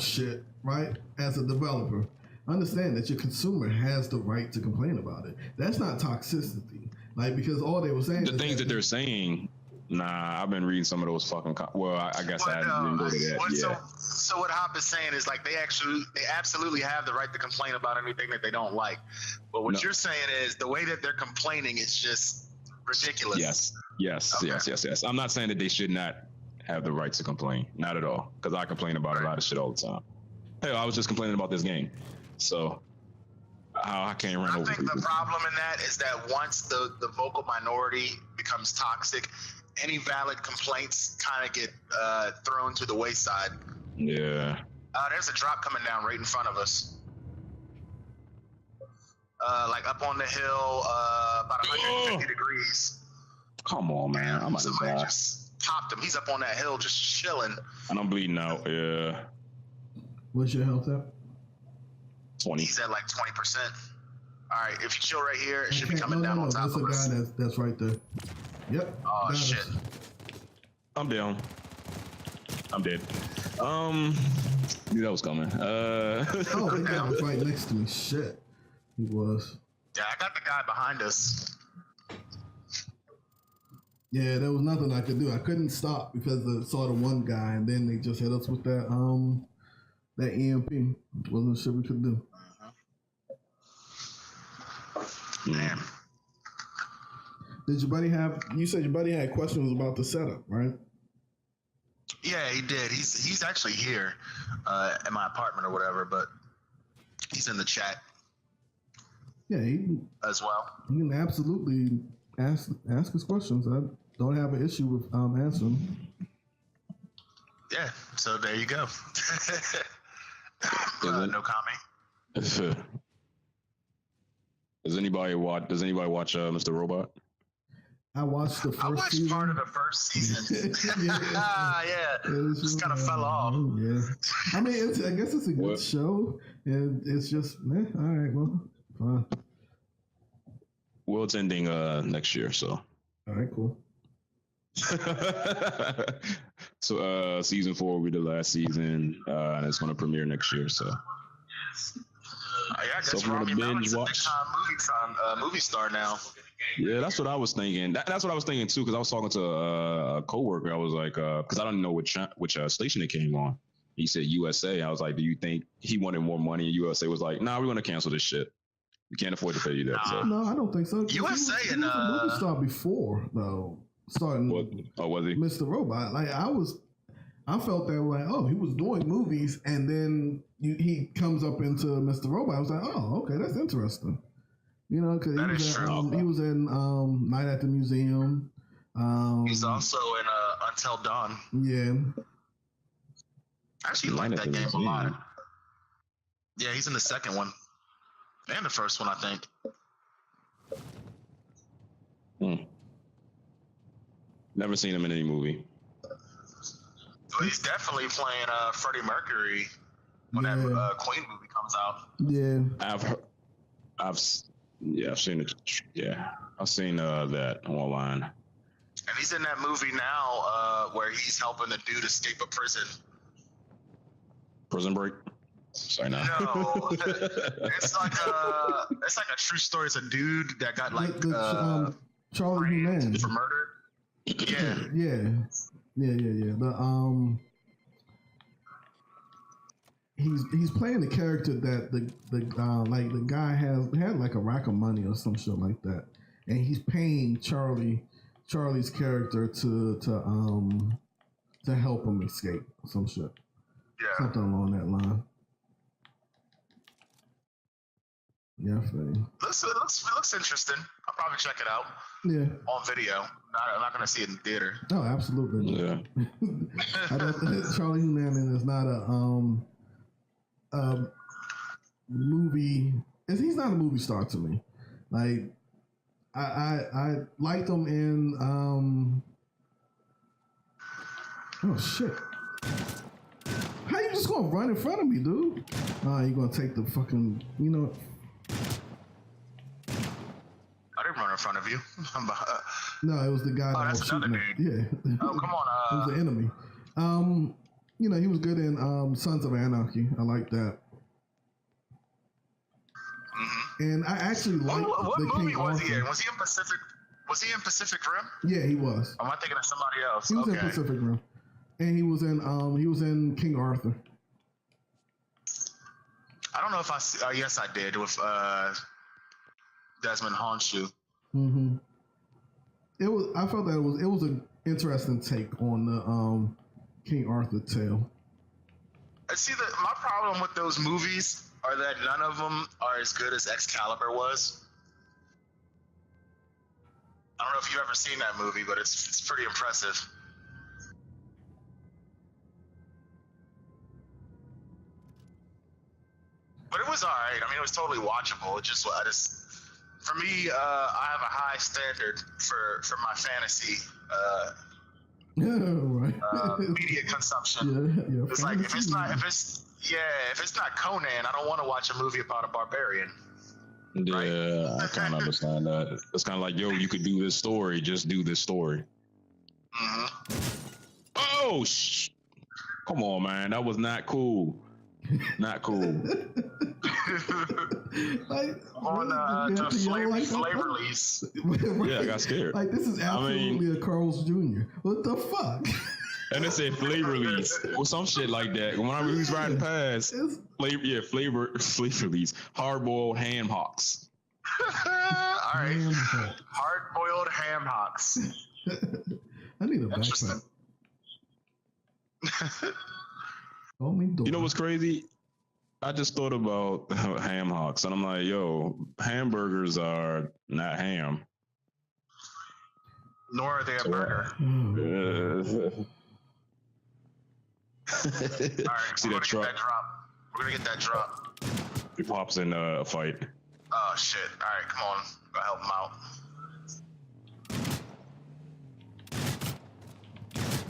shit, right, as a developer, understand that your consumer has the right to complain about it. That's not toxicity, like, because all they were saying the things that they're saying. Nah, I've been reading some of those fucking. I guess I didn't go to that. So what Hop is saying is like they absolutely have the right to complain about anything that they don't like. But what you're saying is the way that they're complaining is just ridiculous. Yes. I'm not saying that they should not have the right to complain. Not at all. Because I complain about a lot of shit all the time. Hell, I was just complaining about this game. So I can't run over people. I think the problem in that is that once the vocal minority becomes toxic, any valid complaints kind of get thrown to the wayside. Yeah. There's a drop coming down right in front of us. Like up on the hill, about 150 degrees. Come on, man. I'm about to die. Just popped him. He's up on that hill just chilling. And I'm bleeding out, yeah. What's your health at? 20. He's at like 20%. All right, if you chill right here, it should be coming down on top of us. There's a guy that's right there. Yep. Oh, shit. I'm down. I'm dead. Knew that was coming. The guy was right next to me. Shit. He was. Yeah, I got the guy behind us. Yeah, there was nothing I could do. I couldn't stop because I saw the one guy, and then they just hit us with that EMP. Wasn't shit we could do. Damn. Did your buddy have? You said your buddy had questions about the setup, right? Yeah, he did. He's actually here in my apartment or whatever, but he's in the chat. Yeah, he as well. He can absolutely ask his questions. I don't have an issue with answering. Yeah, so there you go. No comment. Does anybody watch Mr. Robot? I watched the first I watched season. part of the first season. yeah. Just kind of fell off. Yeah. I mean, I guess it's a good show, and it's just, all right, well, fine. Well, it's ending next year, so. All right, cool. So season 4 will be the last season, and it's going to premiere next year. So Yeah, I guess So if you wanna Rami Malek's binge a watch- big-time movie star now. yeah, that's what I was thinking. That's what I was thinking too, because I was talking to a coworker. I was like, because I don't know which station it came on. He said USA. I was like, do you think he wanted more money? And USA was like, nah, we're going to cancel this shit. We can't afford to pay you that. So. No, I don't think so. 'Cause USA he was a movie star before, though. Starting What? Oh, was he? Mr. Robot. Like I felt that like, oh, he was doing movies, and then he comes up into Mr. Robot. I was like, oh, okay, that's interesting. You know, because That is true. he was in Night at the Museum. He's also in Until Dawn. Yeah. I actually like Night at that the game a Museum. lot. Yeah, he's in the second one. And the first one, I think. Never seen him in any movie. But he's definitely playing Freddie Mercury when that Queen movie comes out. Yeah. I've seen it. Yeah, I've seen that online. And he's in that movie now where he's helping the dude escape a prison. Prison Break. Sorry, no. No, it's like a true story. It's a dude that got like Charlie Hunnam for murder. Yeah. Yeah. The he's playing the character that the guy had like a rack of money or some shit like that, and he's paying Charlie's character to help him escape some shit. Yeah. Something along that line. Yeah, I feel you. It looks interesting. I'll probably check it out Yeah. on video. I'm not gonna see it in theater. Oh, absolutely. Yeah. I don't, Charlie Hunnam is not a movie. He's not a movie star to me. Like I liked him in oh shit. How you just gonna run in front of me, dude? You gonna take the fucking, you know? I didn't run in front of you. No, it was the guy that that's was shooting another at. dude. Yeah. Oh, come on. It was the enemy. You know, he was good in Sons of Anarchy. I like that. Mm-hmm. And I actually like What the movie King was Arthur. he in? Was he in Pacific Rim? Yeah, he was. Or am I thinking of somebody else? He was Okay. in Pacific Rim, and he was in King Arthur. I don't know if yes, I did with Desmond Honshu. Mm-hmm. I felt that it was an interesting take on the King Arthur tale. See, my problem with those movies are that none of them are as good as Excalibur was. I don't know if you've ever seen that movie, but it's pretty impressive. But it was all right. I mean, it was totally watchable. For me, I have a high standard for my fantasy Right. media consumption. Yeah. It's like if it's not Conan, I don't want to watch a movie about a barbarian. Yeah, I kind of understand that. It's kind of like, yo, you could do this story, just do this story. Mm-hmm. Oh, come on, man, that was not cool. Not cool. Like, To flavor release. Yeah, I got scared. Like, this is absolutely a Carl's Jr. What the fuck? And they said flavor release or some shit like that. When I was riding past, flavor release, hard boiled ham hocks. All right, hard boiled ham hocks. I need a backpack. You know what's crazy? I just thought about ham hocks, and I'm like, yo, hamburgers are not ham. Nor are they a burger. All right, See that truck? We're gonna get that drop. He pops in a fight. Oh shit! All right, come on, go help him out.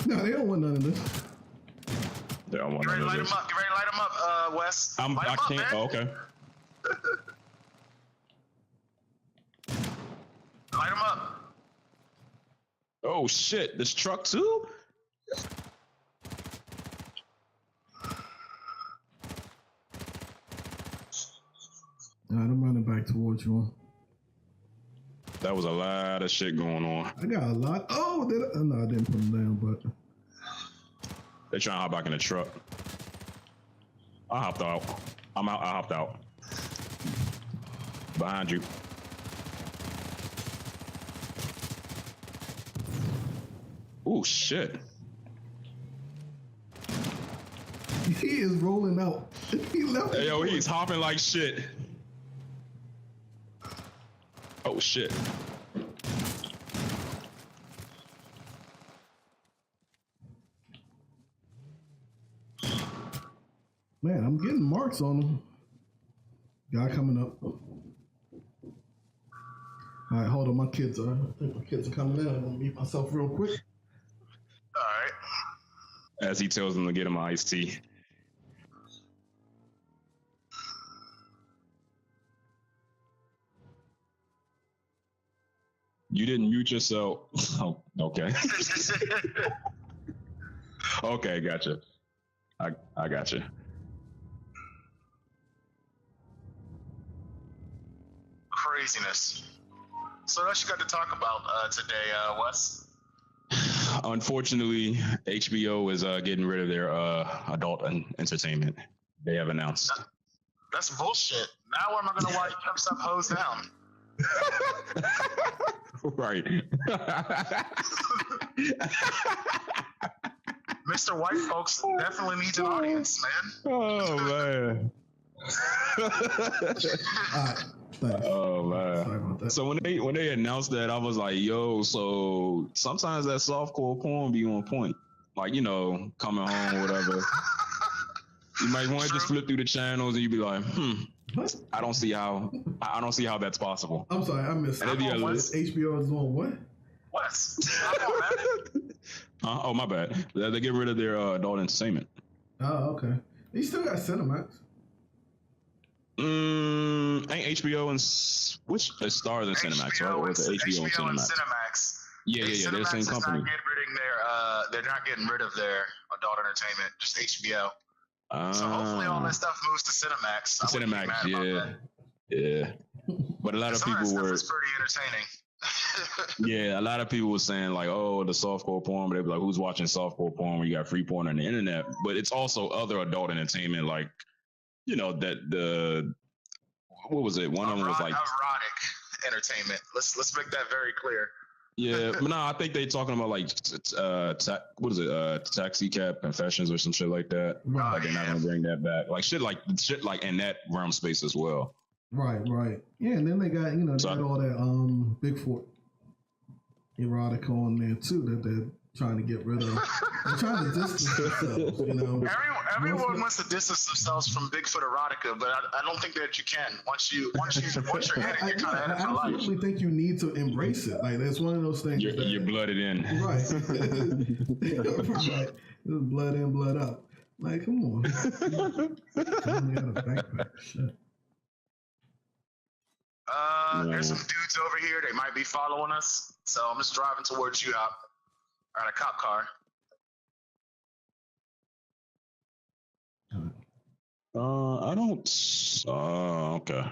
No, they don't want none of this. They don't want Get ready to none light of him this. up. Get ready to light him up, Wes. Light him I up, can't. man. Oh, okay. Light him up. Oh shit! This truck too. Alright, I'm running back towards you. That was a lot of shit going on. I got a lot. Oh, no, I didn't put them down, but They trying to hop back in the truck. I hopped out. I'm out. I hopped out. Behind you. Oh shit! he is rolling out. He left. Hey, yo, he's hopping like shit. Oh shit! Man, I'm getting marks on him. Guy coming up. All right, hold on. I think my kids are coming in. I'm gonna mute myself real quick. All right. As he tells them to get him an iced tea. You didn't mute yourself. Oh, okay. Okay, gotcha. I gotcha. Craziness. So what you got to talk about today, Wes? Unfortunately, HBO is getting rid of their adult entertainment. They have announced. That's bullshit. Now where am I going to watch Pimp Stuff Hose Down? Right. Mr. White Folks definitely needs an audience, man. Oh man. Thanks. Oh Sorry man. about that. So when they announced that, I was like, yo, so sometimes that softcore porn be on point. Like, you know, coming home or whatever. You might want to just flip through the channels and you be like, What? I don't see how that's possible. I'm sorry, I missed it. Maybe HBO is doing what? Wes. Come on, man. Oh my bad. They get rid of their adult entertainment. Oh, okay. You still got Cinemax. Ain't HBO and which stars in Cinemax, right? Or is it HBO and HBO and Cinemax? Cinemax. Yeah, they're the same Cinemax company. they're not getting rid of their adult entertainment, just HBO. So hopefully all that stuff moves to Cinemax. I wouldn't be Cinemax, mad about yeah. But a lot of some of that people stuff were, is pretty entertaining. yeah, a lot of people were saying like, oh, the softcore porn, but they be like, who's watching softcore porn when you got free porn on the internet? But it's also other adult entertainment, like, you know, what was it? One of them was like erotic entertainment. Let's make that very clear. Yeah, but no, I think they talking about like what is it? Taxi Cab Confessions or some shit like that. Right. Like they're not gonna bring that back. Like shit like in that realm space as well. Right. Yeah, and then they got got all that Bigfoot erotica on there too that they're trying to get rid of. They're trying to distance themselves, Everyone wants to distance themselves from Bigfoot erotica, but I don't think that you can. Once you're in it, you're kind of in it for I life. absolutely think you need to embrace it. Like it's one of those things. You're blooded in. Right. Right. This is blood in, blood out. Like, come on. Tell me how to backpack. Shit. There's some dudes over here. They might be following us. So I'm just driving towards you out. Or a cop car. I don't. Okay.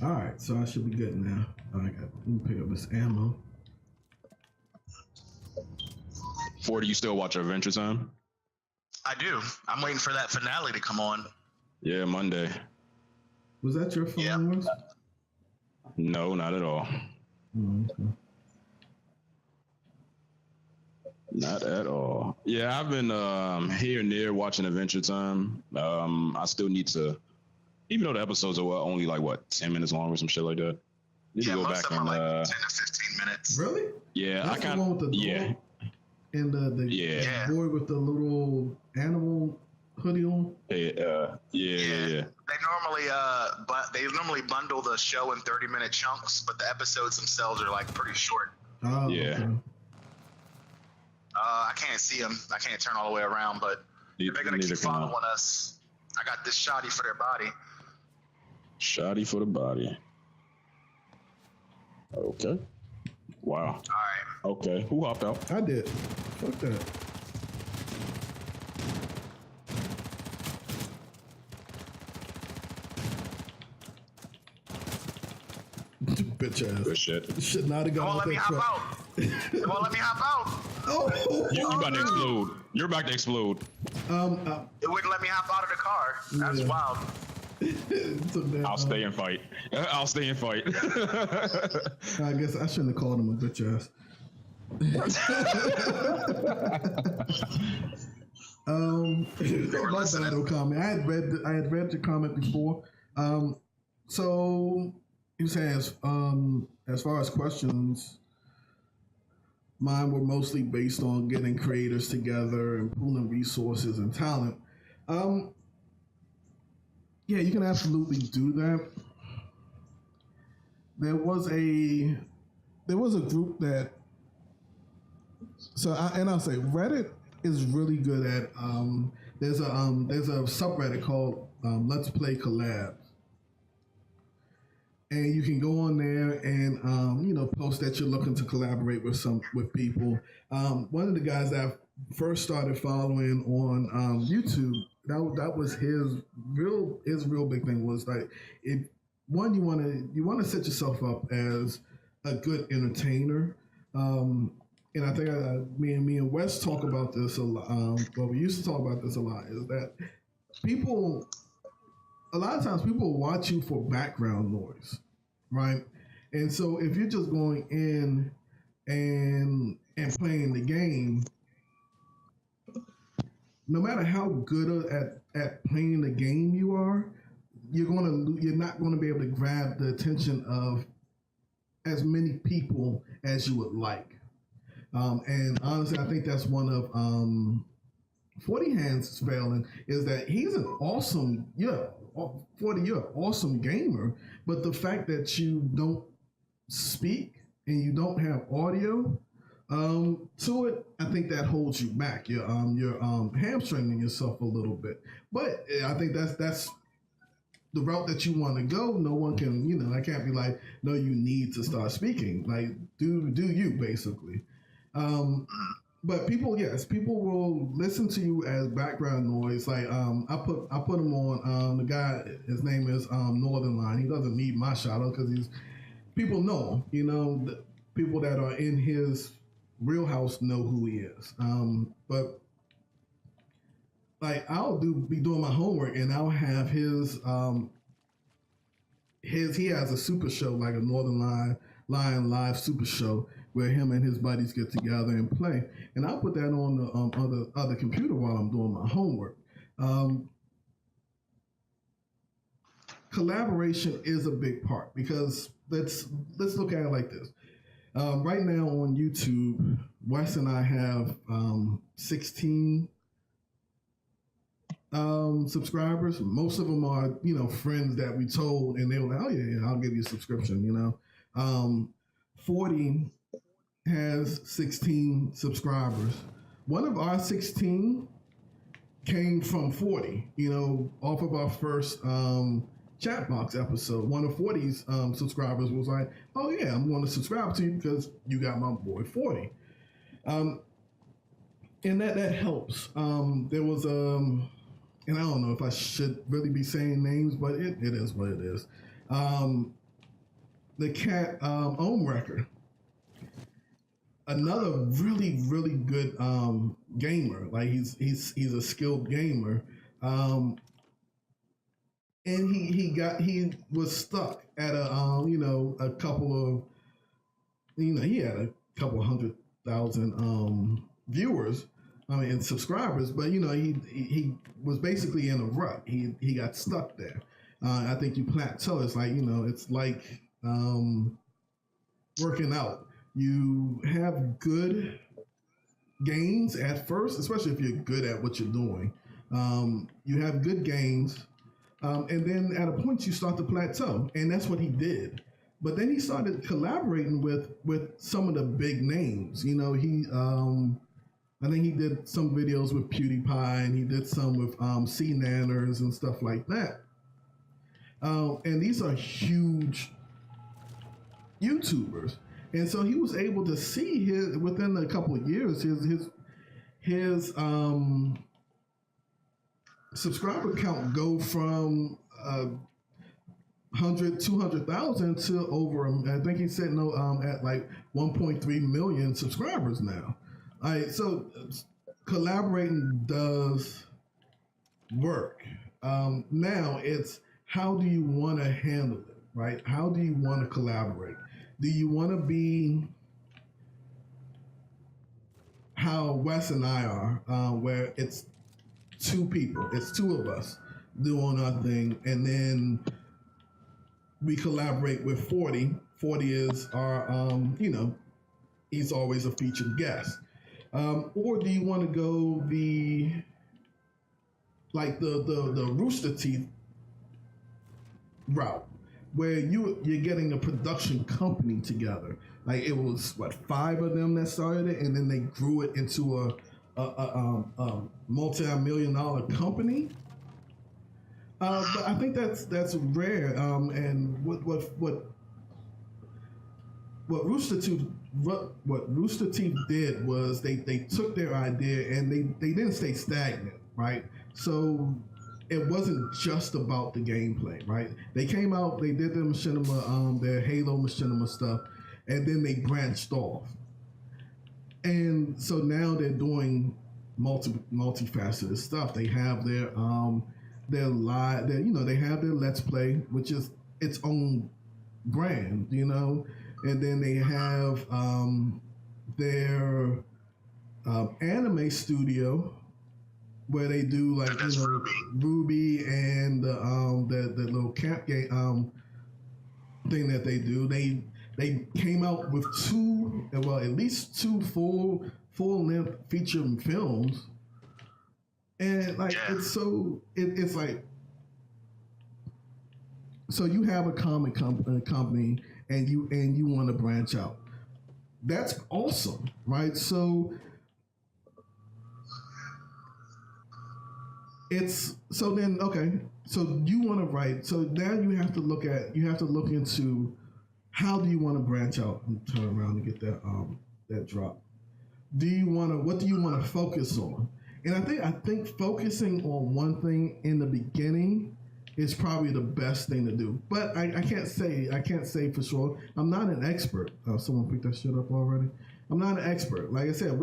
All right, so I should be good now. Let me pick up this ammo. 40, you still watch Adventure Time? I do. I'm waiting for that finale to come on. Yeah, Monday. Was that your phone? Yeah. Wes? No, not at all. Okay. Not at all. Yeah, I've been here and there watching Adventure Time. I still need to, even though the episodes are only like 10 minutes long or some shit like that. Need to go most back of them and are like 10 to 15 minutes. Really? yeah, That's I kind the one with of the yeah. dog and the Yeah. boy with the little animal hoodie on? Yeah. They normally bundle the show in 30-minute chunks, but the episodes themselves are like pretty short. Oh, Yeah. okay. I can't see them. I can't turn all the way around, but if they're gonna keep following us, I got this shoddy for their body. Shoddy for the body. Okay. Wow. All right. Okay. Who hopped out? I did. Fuck that. Bitch ass. Good shit. Should not have Come on, got let me hop out. Come on, let me hop out. Oh, You about to explode. You're about to explode. It wouldn't let me hop out of the car. That's Yeah. wild. I'll stay and fight. I'll stay and fight. I guess I shouldn't have called him a bitch ass. My bad, no comment. I had read the comment before. So he says, as far as questions, mine were mostly based on getting creators together and pooling resources and talent. Yeah, you can absolutely do that. There was a group that. I'll say Reddit is really good at. There's a subreddit called Let's Play Collabs, and you can go on there and post that you're looking to collaborate with people. One of the guys that I first started following on YouTube, that was his real big thing was like, if one, you want to set yourself up as a good entertainer. And I think me and Wes talk about this a lot. Well, we used to talk about this a lot. Is that a lot of times people watch you for background noise, right? And so if you're just going in and playing the game, no matter how good at playing the game you are, you're not gonna be able to grab the attention of as many people as you would like. And honestly, I think that's one of FourtyHandz' failing is that he's an awesome, 40, you're an awesome gamer, but the fact that you don't speak and you don't have audio to it, I think that holds you back. You're hamstringing yourself a little bit. But I think that's the route that you want to go. No one can, I can't be like, no, you need to start speaking. Like, do you basically. But people will listen to you as background noise. Like I put him on the guy. His name is Northern Line. He doesn't need my shout out because people know him. The people that are in his real house know who he is. But like I'll be doing my homework and I'll have his he has a super show like a Northern Line live super show where him and his buddies get together and play. And I'll put that on the other computer while I'm doing my homework. Collaboration is a big part because let's look at it like this. Right now on YouTube, Wes and I have 16 subscribers. Most of them are, friends that we told and they were like, oh yeah, I'll give you a subscription, 40 has 16 subscribers. One of our 16 came from 40, off of our first Chatbox episode. One of 40's subscribers was like, oh yeah, I'm going to subscribe to you because you got my boy 40. And that helps. There was, and I don't know if I should really be saying names, but it is what it is. The cat Record. Another really, really good gamer. Like he's a skilled gamer. And he was stuck at a couple of he had a couple 100,000 viewers, and subscribers, but he was basically in a rut. He got stuck there. I think you plateau. It's like it's like working out. You have good gains at first, especially if you're good at what you're doing. You have good games, and then at a point you start to plateau, and that's what he did. But then he started collaborating with some of the big names. You know, I think he did some videos with PewDiePie, and he did some with C Nanners and stuff like that. And these are huge YouTubers, and so he was able to see his within a couple of years his subscriber count go from 200,000 to over, I think he said no, at like 1.3 million subscribers now. All right, so collaborating does work. Now it's how do you want to handle it, right? How do you want to collaborate? Do you want to be how Wes and I are, where it's two people, it's two of us doing our thing, and then we collaborate with 40. 40 is our, he's always a featured guest. Or do you want to go the Rooster Teeth route, where you're getting a production company together? Like it was 5 of them that started it, and then they grew it into a multi-million-dollar company. But I think that's rare. And what Rooster Teeth did was they took their idea and they didn't stay stagnant, right? So it wasn't just about the gameplay, right? They came out, they did their machinima, their Halo machinima stuff, and then they branched off. And so now they're doing multifaceted stuff. They have their live, they have their Let's Play, which is its own brand, and then they have their anime studio where they do Ruby and the little camp game thing that they do. They came out with at least two full-length feature films, and it's like, so you have a comic company and you want to branch out. That's awesome, right? So so you want to write. So now you have to look into how do you want to branch out and turn around and get that drop. What do you want to focus on? And I think focusing on one thing in the beginning is probably the best thing to do. But I can't say for sure. I'm not an expert. Someone picked that shit up already. I'm not an expert. Like I said,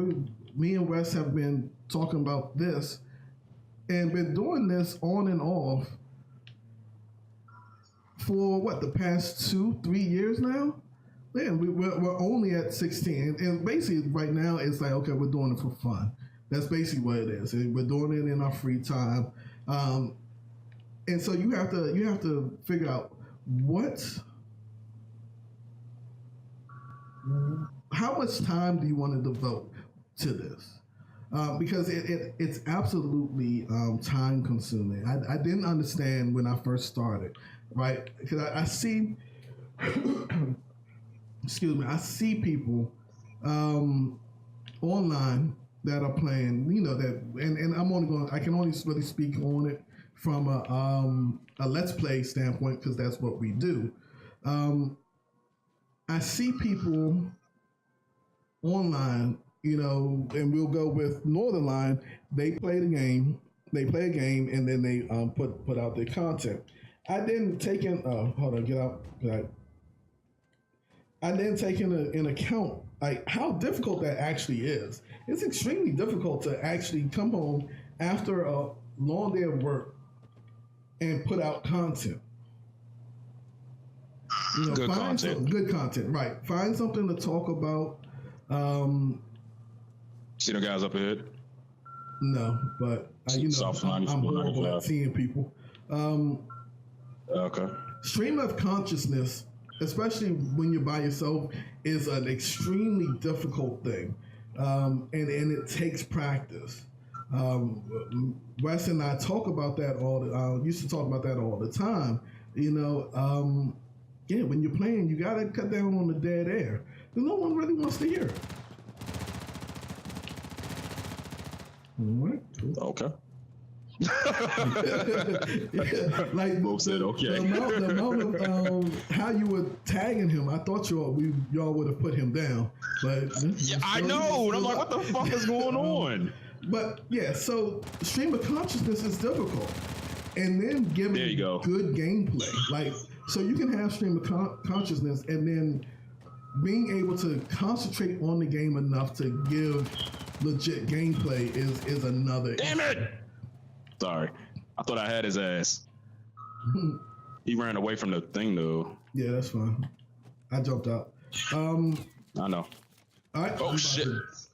me and Wes have been talking about this and been doing this on and off for the past 2-3 years now. Man, we're only at 16, and basically right now it's like, okay, we're doing it for fun. That's basically what it is. And we're doing it in our free time, and so you have to figure out how much time do you want to devote to this, because it's absolutely time consuming. I didn't understand when I first started, right? Because I see. Excuse me. I see people online that are playing, and I can only really speak on it from a Let's Play standpoint, because that's what we do. I see people online, and we'll go with Northernline. They play a game, and then they put out their content. I didn't take in. Hold on, get out. I didn't take in account how difficult that actually is. It's extremely difficult to actually come home after a long day of work and put out content. Good content. Good content, right. Find something to talk about. See the guys up ahead? No, but I'm horrible at seeing people. Okay. Stream of consciousness, especially when you're by yourself, is an extremely difficult thing, and it takes practice. Wes and I talk about that used to talk about that all the time. Yeah, when you're playing, you gotta cut down on the dead air. No one really wants to hear it. What? Okay. Like Both said okay. The amount of how you were tagging him, I thought y'all would have put him down, but yeah, I know. And I'm like, what the fuck is going on? But yeah, so stream of consciousness is difficult, and then giving good gameplay, like so you can have stream of consciousness, and then being able to concentrate on the game enough to give legit gameplay is another. Damn it! Sorry, I thought I had his ass. He ran away from the thing though. Yeah, that's fine. I jumped out. I know. All right. Oh shit!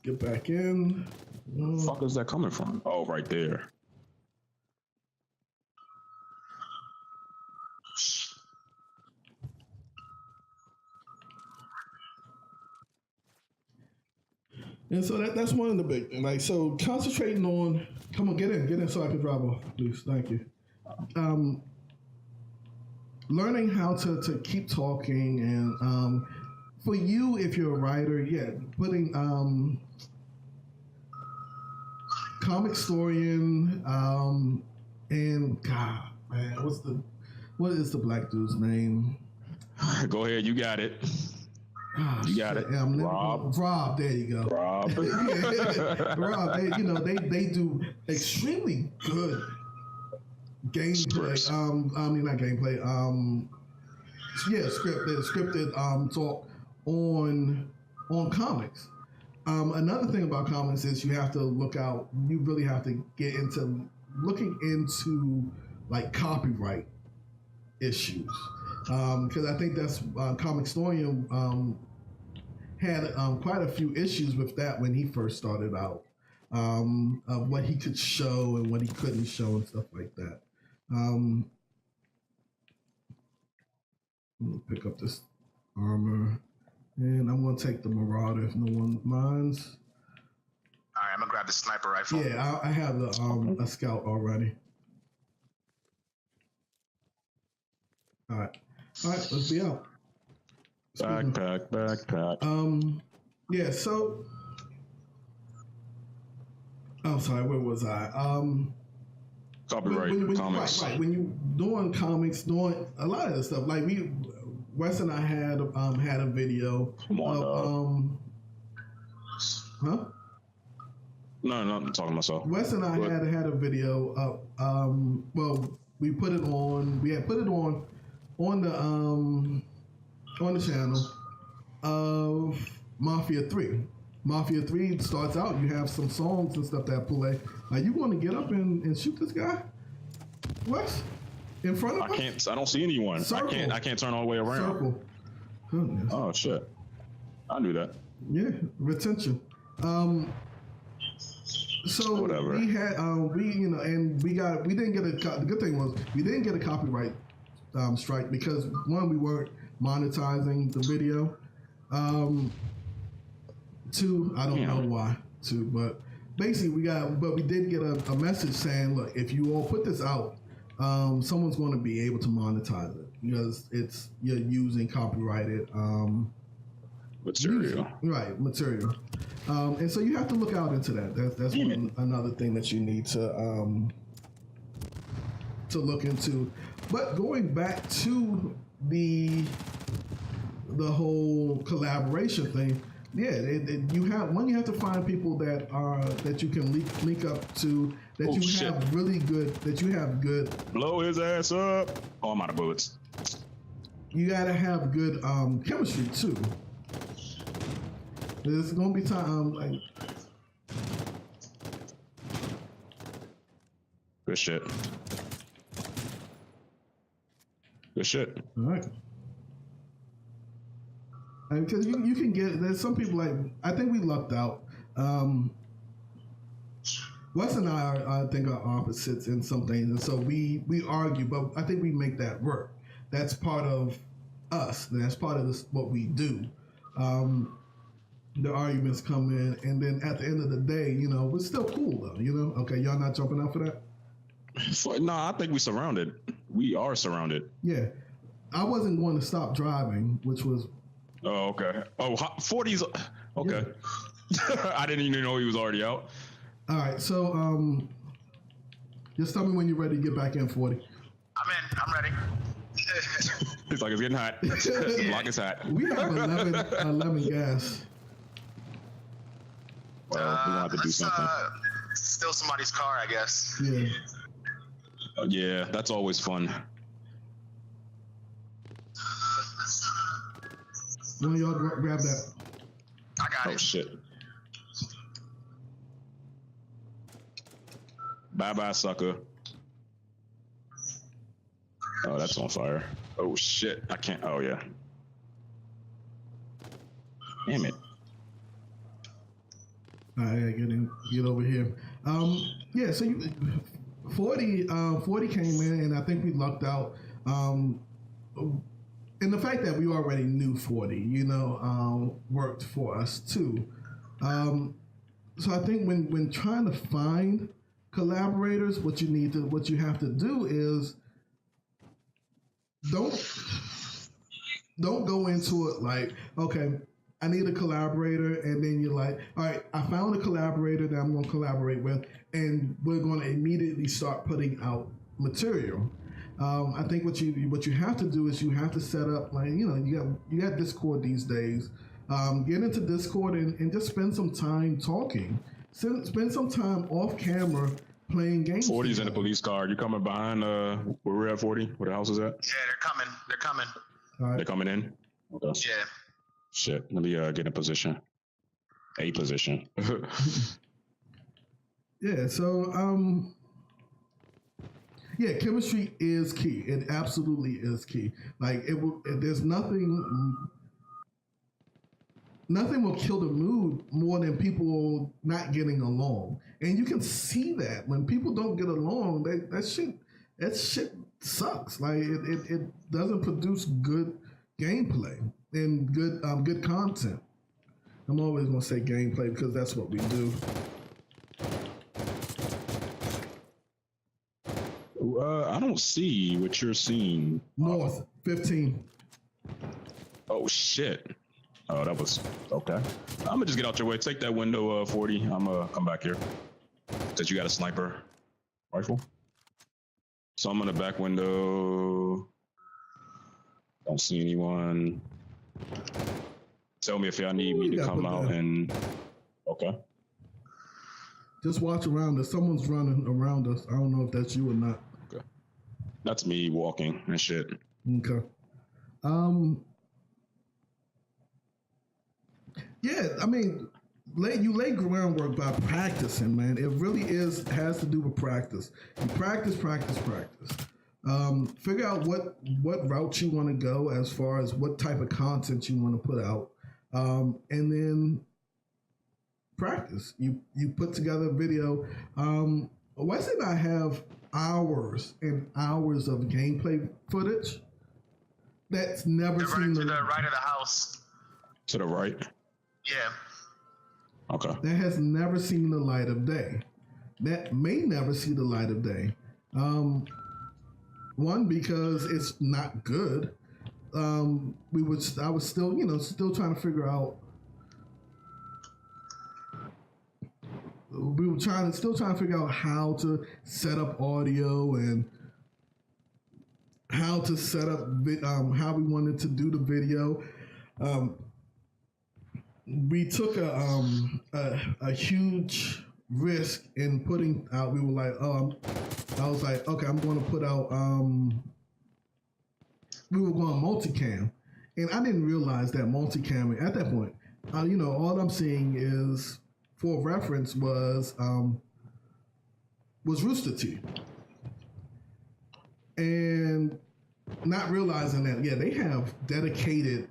Get back in. Where the fuck is that coming from? Oh, right there. And so that's one of the big, like, so concentrating on, come on, get in so I can drive off, please. Thank you. Learning how to keep talking, and for you, if you're a writer, yeah, putting comic historian, and God, man, what is the black dude's name? Go ahead, you got it. Oh, you got it. Yeah, Rob, there you go. Rob. Rob, they do extremely good gameplay. Not gameplay. Scripted talk on comics. Another thing about comics is you have to look out. You really have to get into looking into like copyright issues, because I think that's Comic Historian had quite a few issues with that when he first started out, of what he could show and what he couldn't show and stuff like that. Let me pick up this armor, and I'm gonna take the Marauder if no one minds. All right, I'm gonna grab the sniper rifle. Yeah, I have a scout already. All right, let's be out. Backpack. Yeah. So, I'm sorry. Where was I? Copyright comics. Right. When you doing comics, doing a lot of this stuff. Like Wes and I had a video. Come on, huh? No, I'm talking to myself. Wes and I had a video up. Well, we put it on. We had put it on the channel of Mafia 3. Mafia 3 starts out, you have some songs and stuff that play. Are you going to get up and shoot this guy? What? In front of us? I don't see anyone. Circle. I can't turn all the way around. Circle. Goodness. Oh shit. I knew that. Yeah, retention. So whatever. We had and we didn't get the good thing was we didn't get a copyright strike because one, we weren't monetizing the video. Two, I don't know why. Two, but basically we did get a message saying, look, if you all put this out, someone's going to be able to monetize it because you're using copyrighted material. Material. And so you have to look out into that. That's another thing that you need to look into. But going back to the whole collaboration thing, yeah, you have to find people that you can link up to, that you have good. Blow his ass up. Oh, I'm out of bullets. You gotta have good chemistry too. There's gonna be time Good shit. Good shit. All right. Because you can get, there's some people I think we lucked out. Wes and I think are opposites in some things, and so we argue, but I think we make that work. That's part of us. That's part of what we do. The arguments come in, and then at the end of the day, was still cool though, you know. Okay, y'all not jumping out for that? No, I think we surrounded. We are surrounded. Yeah, I wasn't going to stop driving, which was. Oh, okay. Oh, 40's. Okay. Yeah. I didn't even know he was already out. All right, so just tell me when you're ready to get back in, 40. I'm in. I'm ready. It's like it's getting hot. Block is hot. We have 11 gas. Well, we want to do something. Steal somebody's car, I guess. Yeah. Yeah, that's always fun. One of y'all grab that. I got Oh it. shit. Bye bye, sucker. Oh, that's on fire. Oh shit. I can't. Oh yeah. Damn it. All right, get over here. Yeah, so 40 came in, and I think we lucked out. And the fact that we already knew 40, you know, worked for us too. So I think when trying to find collaborators, what you have to do is don't go into it like, okay, I need a collaborator, and then you're like, all right, I found a collaborator that I'm going to collaborate with, and we're going to immediately start putting out material. I think what you have to do is you have to set up, like, you know, you got Discord these days. Get into Discord and just spend some time talking. Spend some time off camera playing games. 40's in the police car. You coming behind where we're at, 40? Where the house is at? Yeah, they're coming. They're coming. All right. They're coming in? Okay. Yeah. Shit. Let me get in position. A position. Yeah, so yeah, chemistry is key. It absolutely is key. Like there's nothing will kill the mood more than people not getting along. And you can see that when people don't get along, that shit sucks. Like it doesn't produce good gameplay and good content. I'm always gonna say gameplay because that's what we do. I don't see what you're seeing. North 15. Oh shit. Oh, that was okay. I'm gonna just get out your way. Take that window, 40. I'm gonna come back here. Said you got a sniper rifle. So I'm on the back window. Don't see anyone. Tell me if y'all need me to come out and. Okay. Just watch around us. Someone's running around us. I don't know if that's you or not. Okay. That's me walking and shit. Okay. Yeah, I mean, you lay groundwork by practicing, man. It really has to do with practice. You practice. Figure out what route you want to go as far as what type of content you want to put out, and then practice. You put together a video. Wes and I have hours and hours of gameplay footage that's never They're seen running to the right of the house. To the right. Yeah. Okay. that has never seen the light of day. That may never see the light of day. One, because it's not good. I was still trying to figure out. We were still trying to figure out how to set up audio and how to set up how we wanted to do the video. We took a huge risk in putting out. We were like, I was like, okay, I'm going to put out. We were going multicam, and I didn't realize that multicam at that point. All I'm seeing is, for reference, was Rooster Teeth, and not realizing that they have dedicated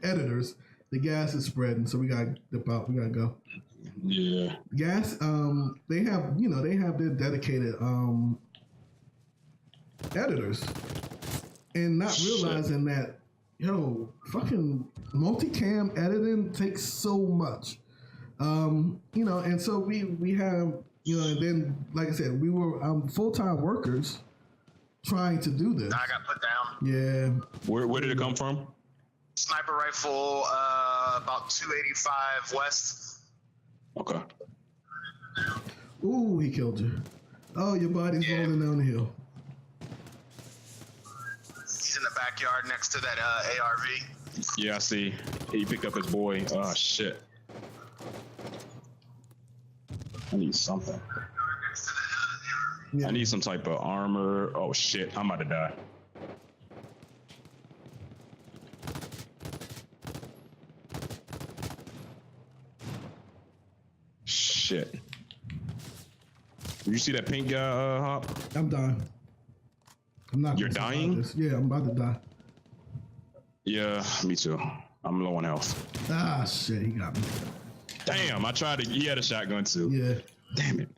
editors. The gas is spreading, so we gotta dip out. We gotta go. Yeah. Gas. They have their dedicated editors, and not realizing that fucking multicam editing takes so much. You know, and so we have, you know, and then like I said, we were full-time workers trying to do this. I got put down. Yeah. Where did it come from? Sniper rifle, about 285 west. Okay. Ooh, he killed you. Oh, your body's rolling down the hill. He's in the backyard next to that ARV. Yeah, I see. He picked up his boy. Oh shit. I need something. Yeah. I need some type of armor. Oh shit, I'm about to die. Shit. Did you see that pink guy, Hop? I'm dying. I'm not. You're gonna survive dying? this. Yeah, I'm about to die. Yeah, me too. I'm low on health. Ah, shit, he got me. Damn, I tried to. He had a shotgun too. Yeah. Damn it.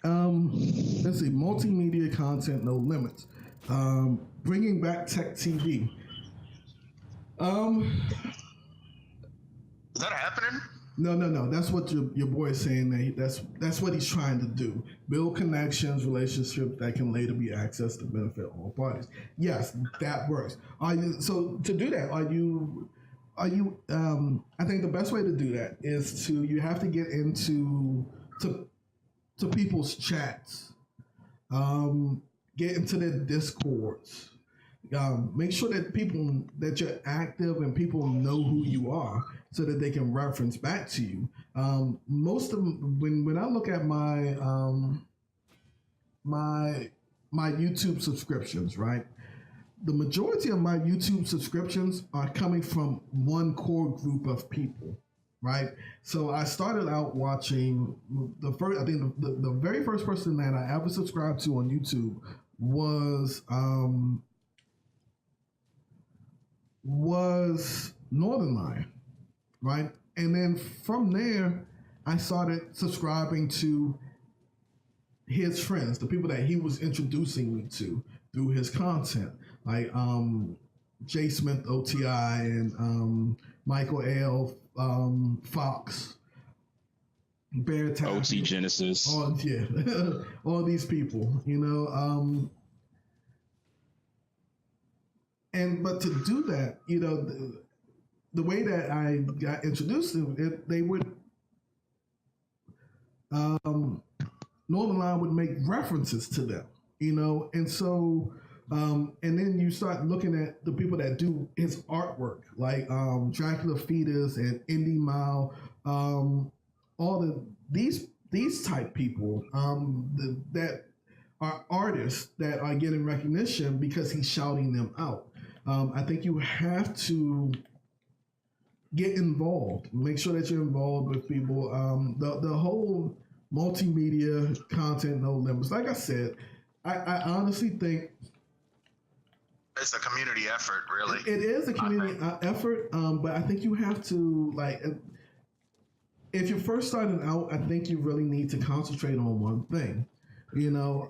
Let's see. Multimedia content, no limits. Bringing back tech TV. Is that happening? No. That's what your boy is saying. That's what he's trying to do. Build connections, relationships that can later be accessed to benefit all parties. Yes, that works. So to do that? Are you? I think the best way to do that is you have to get into people's chats. Get into their discords. Make sure that you're active and people know who you are, so that they can reference back to you. Most of them, when I look at my my YouTube subscriptions, right? The majority of my YouTube subscriptions are coming from one core group of people, right? So I started out watching the very first person that I ever subscribed to on YouTube was Northern Lion, right? And then from there, I started subscribing to his friends, the people that he was introducing me to through his content, like J. Smith OTI and Michael L. Fox, Bear Taffy, OT Genesis. all all these people, you know. But to do that, you know, the way that I got introduced to them, they would Northern Line would make references to them, you know, and so and then you start looking at the people that do his artwork, like Dracula Fetus and Indie Mile, these type people that are artists that are getting recognition because he's shouting them out. I think you have to get involved. Make sure that you're involved with people. The whole multimedia content, no limits. Like I said, I honestly think it's a community effort, really. It is a community effort, but I think you have to, like, if you're first starting out, I think you really need to concentrate on one thing, you know.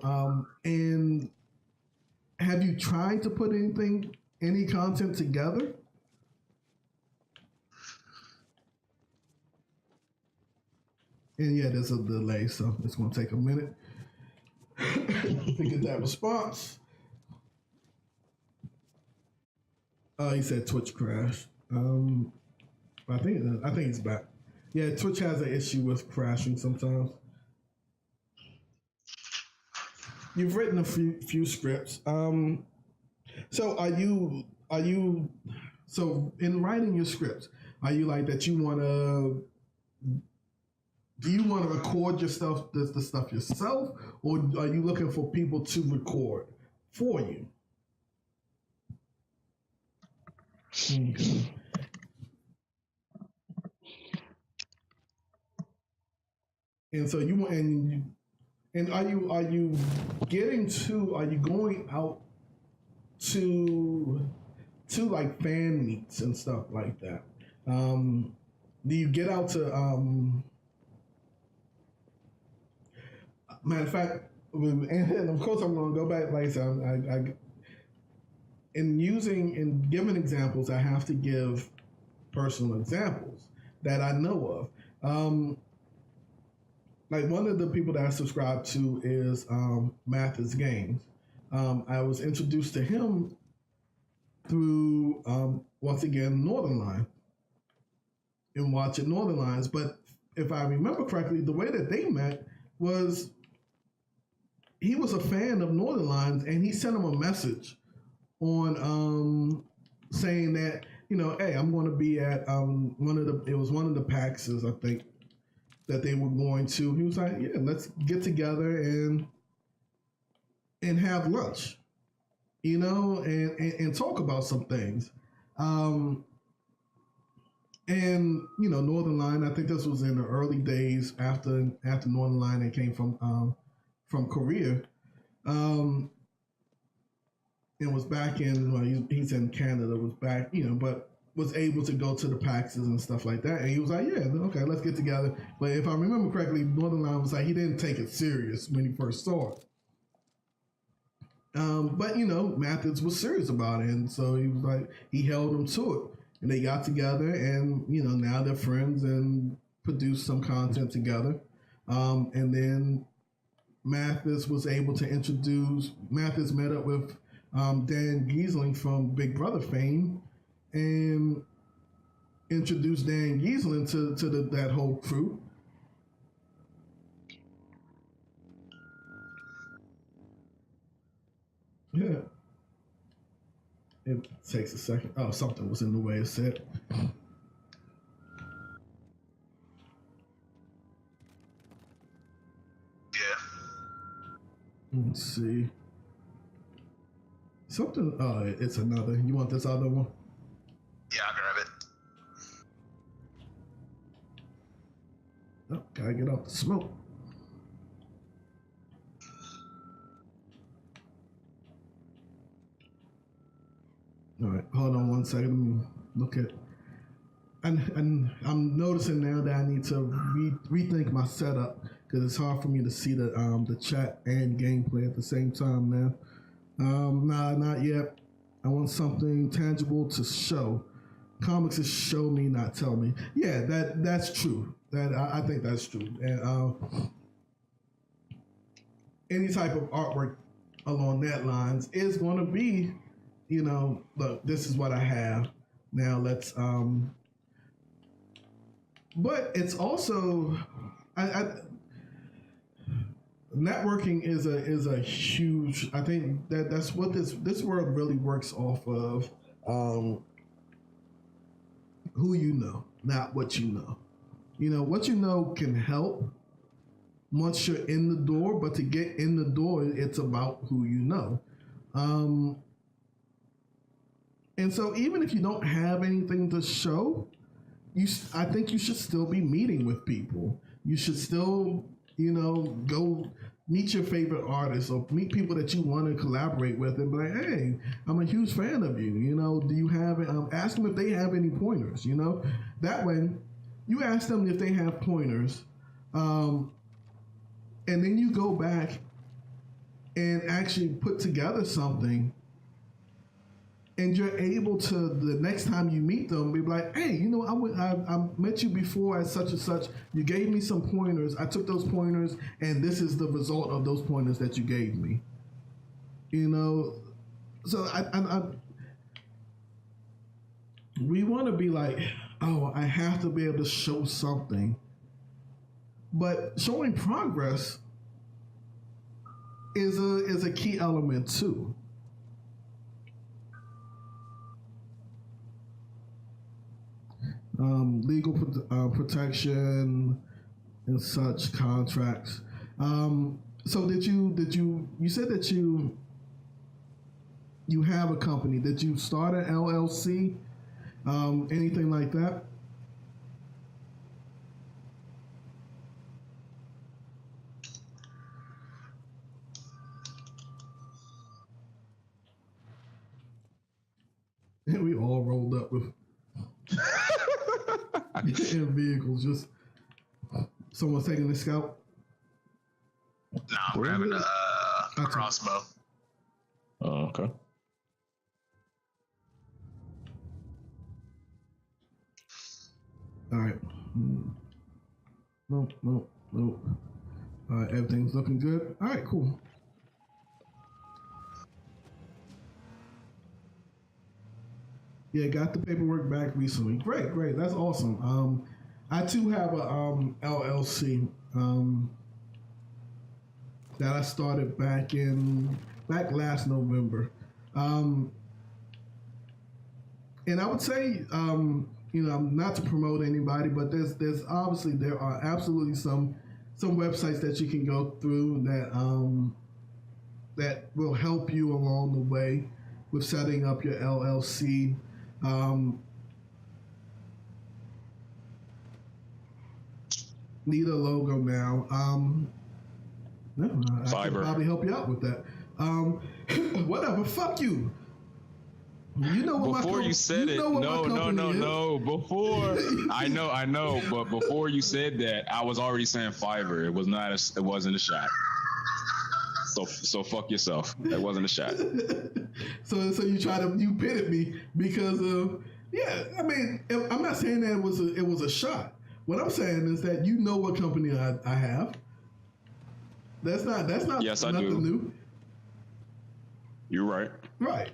And have you tried to put any content together? And yeah, there's a delay, so it's going to take a minute to get that response. He said Twitch crashed. I think it's back. Yeah, Twitch has an issue with crashing sometimes. You've written a few scripts. So are you so in writing your scripts, are you like that do you want to record your stuff, the stuff yourself, or are you looking for people to record for you? And so are you going out to like fan meets and stuff like that? Do you get out to matter of fact, and of course I'm going to go back, like I said, in giving examples, I have to give personal examples that I know of. Like one of the people that I subscribe to is Mathis Games. I was introduced to him through once again Northern Line and watching Northern Lines. But if I remember correctly, the way that they met was he was a fan of Northern Lines and he sent him a message on saying that, you know, hey, I'm going to be at one of the PAXs, I think, that they were going to. He was like, yeah, let's get together and have lunch, you know, and talk about some things. And you know, Northern Line, I think this was in the early days after Northern Line that came from Korea. And was back in, well, he's in Canada, was back, you know, but was able to go to the PAXs and stuff like that. And he was like, yeah, okay, let's get together. But if I remember correctly, Northern Line was like, he didn't take it serious when he first saw it. But, you know, Mathis was serious about it. And so he was like, he held him to it. And they got together and, you know, now they're friends and produce some content together. And then Mathis was able to Mathis met up with Dan Giesling from Big Brother fame and introduced Dan Giesling to that whole crew. Yeah. It takes a second. Oh, something was in the way it said. Yeah. Let's see. Something. Oh, it's another. You want this other one? Yeah, I'll grab it. Oh, gotta get off the smoke. All right, hold on one second. Let me look at. And I'm noticing now that I need to rethink my setup because it's hard for me to see the chat and gameplay at the same time now. Nah, not yet. I want something tangible to show. Comics is show me, not tell me. Yeah, that's true. I think that's true. And any type of artwork along that lines is going to be, you know, look, this is what I have. Now let's. But it's also, networking is a huge. I think that's what this world really works off of. Who you know, not what you know. You know, what you know can help once you're in the door, but to get in the door, it's about who you know. And so even if you don't have anything to show, I think you should still be meeting with people. You should still, you know, go meet your favorite artists or meet people that you want to collaborate with and be like, hey, I'm a huge fan of you. You know, do you have, ask them if they have any pointers, you know? That way, you ask them if they have pointers, and then you go back and actually put together something, and you're able to, the next time you meet them, be like, hey, you know, I met you before as such and such. You gave me some pointers. I took those pointers, and this is the result of those pointers that you gave me. You know, so we want to be like, oh, I have to be able to show something. But showing progress is a key element too. Legal protection and such contracts. So you said that you have a company. Did you start an LLC? Anything like that? And we all rolled up with in vehicles. Just someone's taking the scout. Nah, I'm grabbing a crossbow. Oh, okay. All right. Nope, nope, nope. All right, everything's looking good. All right, cool. Yeah, got the paperwork back recently. Great, great. That's awesome. I too have a LLC that I started back last November. Um, and I would say, not to promote anybody, but there's obviously there are absolutely some websites that you can go through that will help you along the way with setting up your LLC. Need a logo now. No, I can Fiverr. probably help you out with that. Whatever. Fuck you. You know what Before you said it, no. Before I know, but before you said that, I was already saying Fiverr. It was not. It wasn't a shot. So fuck yourself. That wasn't a shot. So you pitted me because yeah. I mean, I'm not saying that it was a shot. What I'm saying is that you know what company I have. That's not Yes, I nothing do. new. You're right. Right.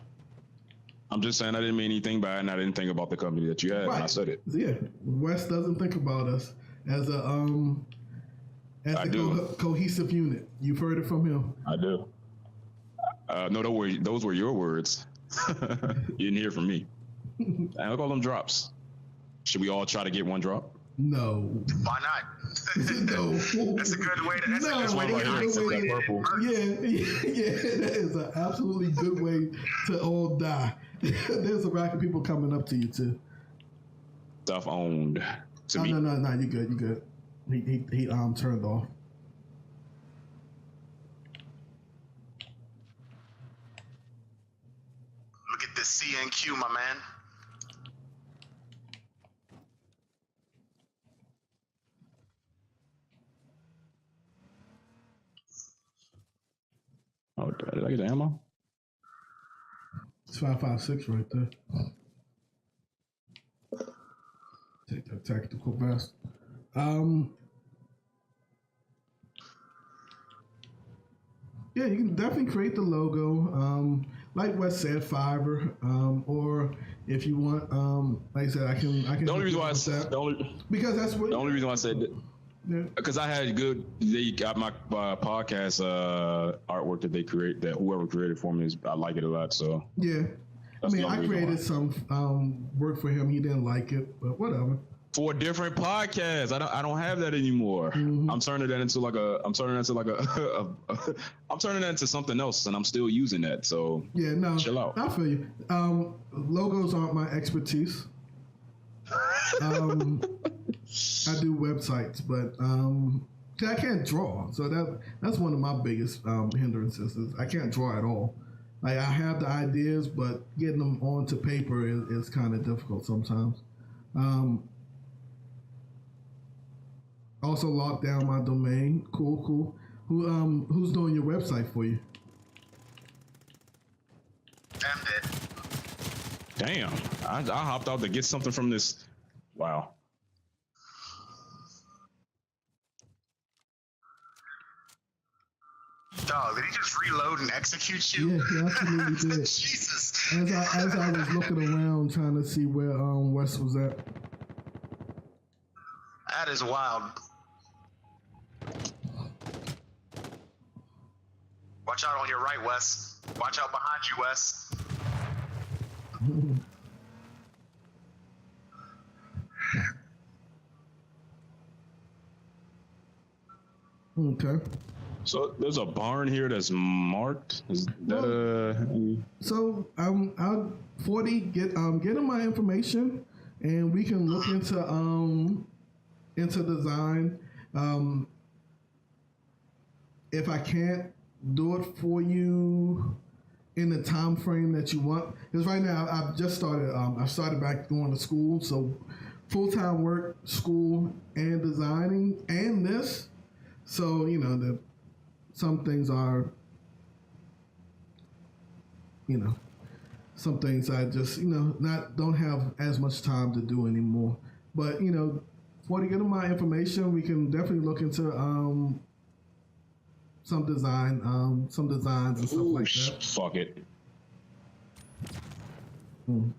I'm just saying I didn't mean anything by it, and I didn't think about the company that you had when I said it. Yeah, Wes doesn't think about us as a cohesive unit. You've heard it from him. I do. No, those were your words. You didn't hear from me. And look, all them drops. Should we all try to get one drop? No. Why not? No. That's a good way to. That's a good way to get isolated. Yeah, that is an absolutely good way to all die. There's a rack of people coming up to you too. Stuff owned to me. No, you good. He turned off. Look at this CNQ, my man. Oh, did I get the ammo? It's 5.56 right there. Take that tactical vest. Yeah, you can definitely create the logo. Like Wes said, Fiverr, or if you want, like I said, I can. The only reason why because that's what the only reason why I said that. Yeah. Because I had they got my podcast artwork that they create, that whoever created for me, I like it a lot. So yeah, I mean, I created some work for him. He didn't like it, but whatever. For a different podcast, I don't have that anymore. Mm-hmm. I'm turning that into something else, and I'm still using that. So yeah, no, chill out. I feel you. Logos aren't my expertise. I do websites, but I can't draw. So that's one of my biggest hindrances. Is I can't draw at all. Like I have the ideas, but getting them onto paper is kind of difficult sometimes. Also locked down my domain. Cool. Who's doing your website for you? Damn, I hopped out to get something from this. Wow. Dog, did he just reload and execute you? Yeah, he absolutely did. Jesus. As I was looking around trying to see where Wes was at. That is wild. Watch out on your right, Wes. Watch out behind you, Wes. Okay. So there's a barn here that's marked. Is that So I'll 40 get him my information, and we can look into design. If I can't do it for you in the time frame that you want, because right now I've just started. I started back going to school, so full-time work, school, and designing, and this. So some things are, some things I just, don't have as much time to do anymore. But, 40, get him my information. We can definitely look into some designs and stuff like that. Fuck it.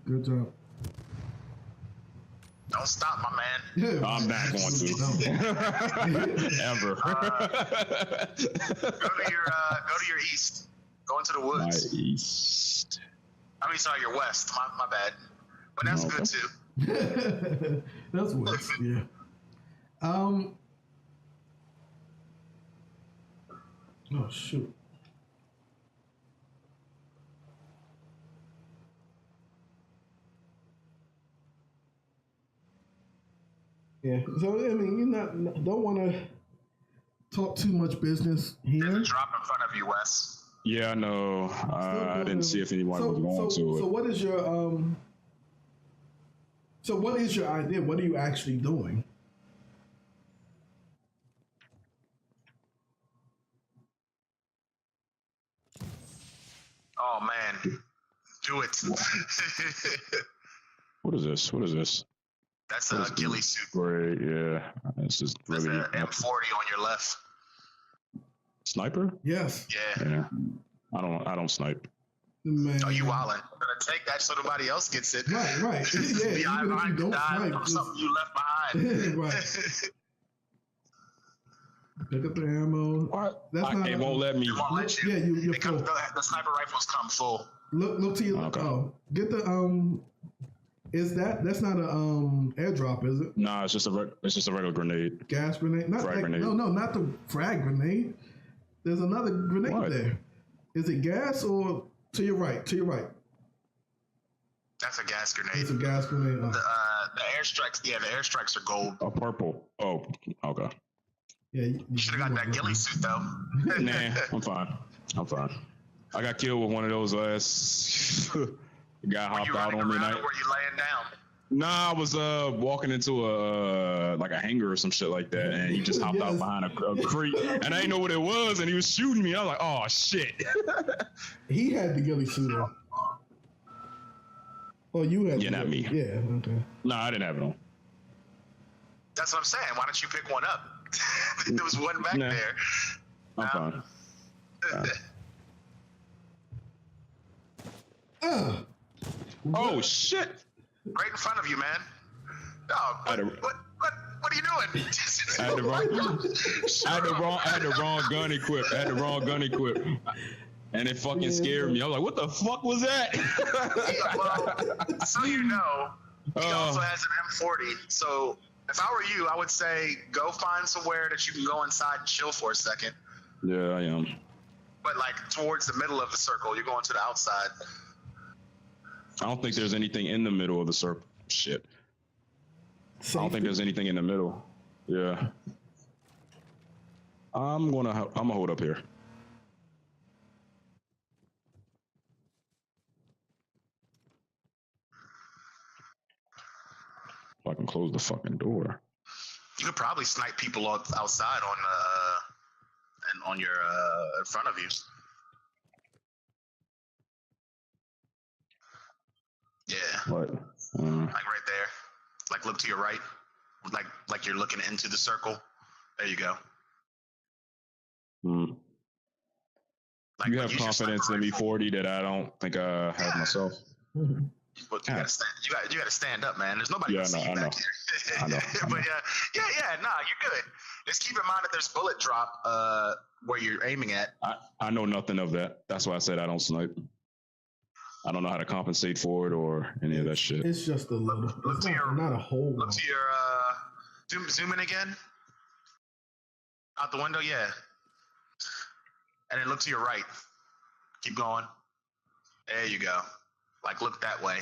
Good job. Don't stop, my man. Yeah. I'm not going to. Ever. Go to your east. Go into the My woods. east. I mean, sorry, your west. My bad. But that's Okay. good too. That's worse. Yeah. Oh shoot. Yeah. So I mean, you don't want to talk too much business There's here. a drop in front of you, Wes. Yeah, I know. I didn't see if anyone was going to it. So what is your idea? What are you actually doing? Oh man, do it. What is this? What is this? That's a ghillie suit. Great, yeah. This is There's really an M40 on your left. sniper. Yes. Yeah. Yeah, I don't snipe. Man. Oh, you wildin'. I'm gonna take that so nobody else gets it. Right. Yeah. The Even if you don't die snipe, from just something you left behind. right. Pick up the ammo. What? That's not. It won't let me. It won't let you. Yeah, you're It comes, full. the sniper rifles come full. Look to your. Okay. Oh, get the Is that's not a airdrop, is it? Nah, it's just a regular grenade. Gas grenade? Not Frag that, grenade. No, not the frag grenade. There's another grenade What? there. Is it gas or to your right? To your right. That's a gas grenade. It's a gas grenade. Oh. The airstrikes, the airstrikes are gold. Oh, purple. Oh, okay. Yeah, You should have got that ghillie suit though. Nah, I'm fine. I got killed with one of those last. The guy Were hopped you out running on me. around And or were you laying down? Nah, I was walking into a like a hangar or some shit like that, and he just hopped out Yes. behind a crate, and I didn't know what it was, and he was shooting me. I was like, oh shit. He had the ghillie suit on. Oh, you had. Yeah, not me. Yeah. Okay. Nah, I didn't have it on. That's what I'm saying. Why don't you pick one up? There was one back Nah. there. I'm fine. Oh shit! Right in front of you, man. Dog, I had a- what are you doing? I had the wrong gun equipped. And it fucking scared me. I was like, what the fuck was that? Well, so you know, he also has an M40. So if I were you, I would say go find somewhere that you can go inside and chill for a second. Yeah, I am. But like towards the middle of the circle, you're going to the outside. I don't think there's anything in the middle of the circle. Shit. I don't think there's anything in the middle. Yeah. I'm gonna hold up here. If I can close the fucking door. You could probably snipe people outside on your in front of you. Yeah, What? like right there. Like look to your right. Like you're looking into the circle. There you go. Like You have use your confidence sniper in me, rifle. 40, that I don't think I have myself. But you gotta stand up, man. There's nobody Yeah, gonna see you I back know. here. I know. But nah, you're good. Just keep in mind that there's bullet drop where you're aiming at. I know nothing of that. That's why I said I don't snipe. I don't know how to compensate for it or any of that shit. It's just a little. Look It's to your- not a whole Look lot. to your zoom in again. Out the window, yeah. And then look to your right. Keep going. There you go. Like look that way.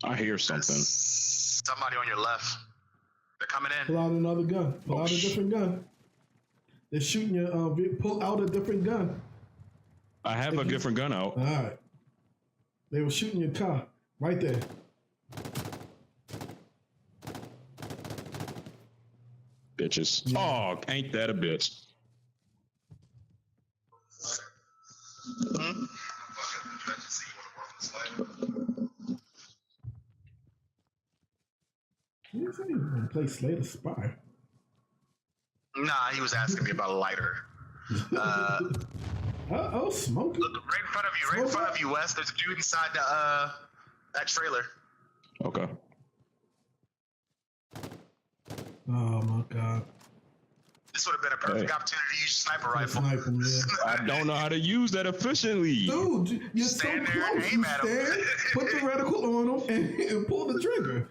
I hear something. Somebody on your left. They're coming in. Pull out another gun. Pull Oh, out a different gun. They're shooting you. Pull out a different gun. I have a different gun out. All right. They were shooting your car right there. Bitches. Oh, ain't that a bitch? play Slay the Spy. Nah, he was asking me about a lighter. Smoking. Look right in front of you, right in front of you, Wes. There's a dude inside that trailer. Okay. Oh my God. This would have been a perfect opportunity to use your sniper rifle. Sniper, yeah. I don't know how to use that efficiently. Dude, you're Stand so there and close. aim You at him. stand, put the reticle on him, and pull the trigger.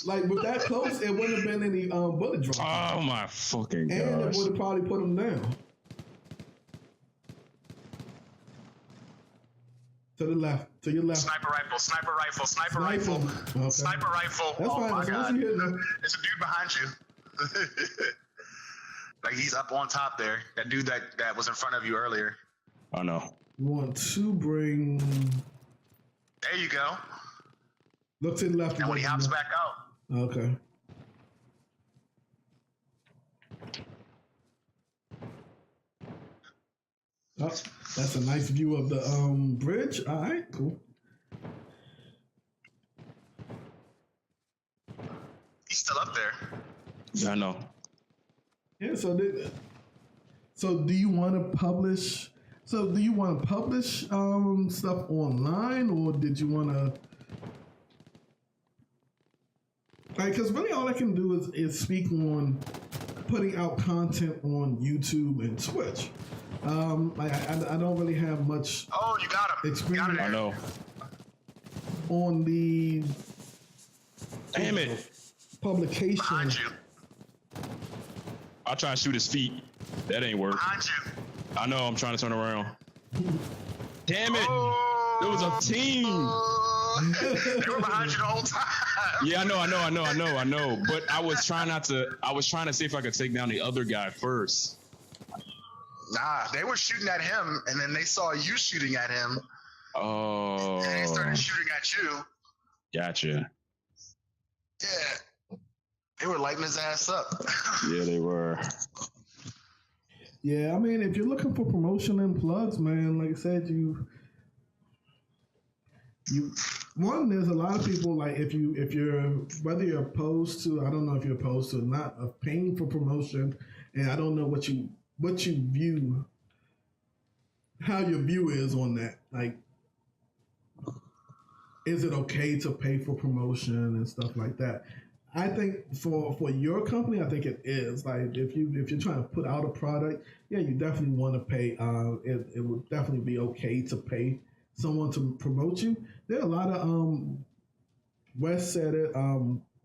Like with that close, it wouldn't have been any bullet drop. Oh my fucking gosh. And it would have probably put him down. To the left, to your left. Sniper rifle, sniper rifle, sniper rifle, Okay. sniper rifle. That's oh fine. my As long as God. you hit him. There's a dude behind you. Like he's up on top there. That dude that was in front of you earlier. I know. You want to bring. There you go. Look to the left. And when he hops back out. Okay. Oh, that's a nice view of the bridge. All right, cool. He's still up there. Yeah, I know. Yeah. So do you want to publish? So do you want to publish stuff online, or did you want to? Like, because really all I can do is speak on putting out content on YouTube and Twitch. I don't really have much. Oh, you got him. Experience. You got I it. know. On the Damn it. publication. Behind you. I'll try and shoot his feet. That ain't work. Behind you. I know. I'm trying to turn around. Damn it. Oh. There was a team. They were behind you the whole time. Yeah, I know. But I was trying to see if I could take down the other guy first. Nah, they were shooting at him, and then they saw you shooting at him, Oh. and they started shooting at you. Gotcha. Yeah. They were lighting his ass up. Yeah, they were. Yeah, I mean, if you're looking for promotion and plugs, man, like I said, there's a lot of people, like if you're whether you're opposed to, I don't know if you're opposed to not of paying for promotion, and I don't know what you view, how your view is on that. Like, is it okay to pay for promotion and stuff like that? I think for your company, I think it is. Like if you're trying to put out a product, yeah, you definitely want to pay. It would definitely be okay to pay someone to promote you. There are a lot of Wes said it,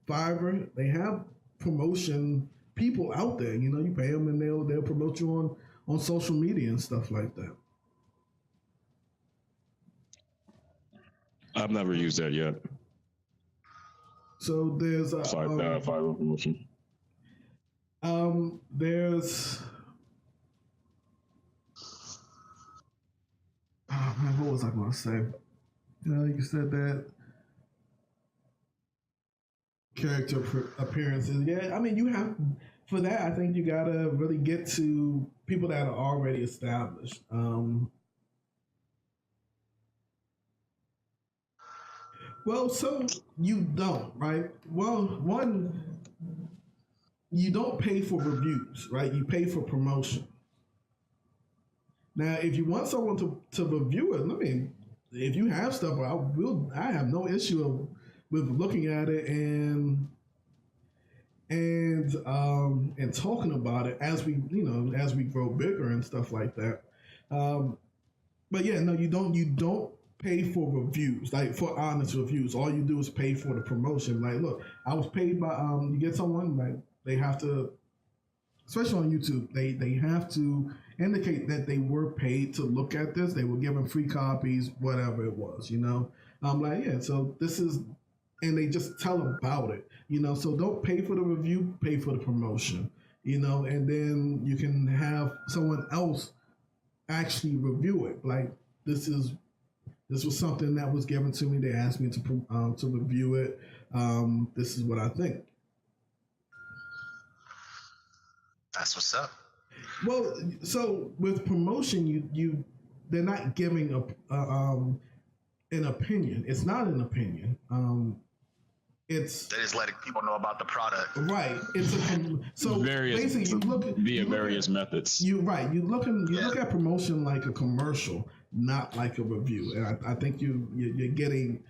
Fiverr, they have promotion people out there. You know, you pay them and they'll promote you on social media and stuff like that. I've never used that yet. So there's Fiverr promotion. There's oh man, what was I going to say? You said that character appearances. Yeah, I mean, you have for that. I think you gotta really get to people that are already established. Well, so you don't, right? Well, one, you don't pay for reviews, right? You pay for promotion. Now, if you want someone to review it, I mean, if you have stuff, I have no issue with looking at it and talking about it as we grow bigger and stuff like that. But yeah, no, you don't pay for reviews, like for honest reviews. All you do is pay for the promotion. Like, look, I was paid by you get someone, like they have to, especially on YouTube, they have to indicate that they were paid to look at this. They were given free copies, whatever it was, you know. I'm like, yeah, so this is, and they just tell about it, you know. So don't pay for the review, pay for the promotion, you know, and then you can have someone else actually review it. Like, this was something that was given to me. They asked me to review it. This is what I think. That's what's up. Well, so with promotion, they're not giving an opinion. It's not an opinion. it's They just letting people know about the product. right. It's so basically you look via various methods. You look at promotion like a commercial, not like a review. And I think you're getting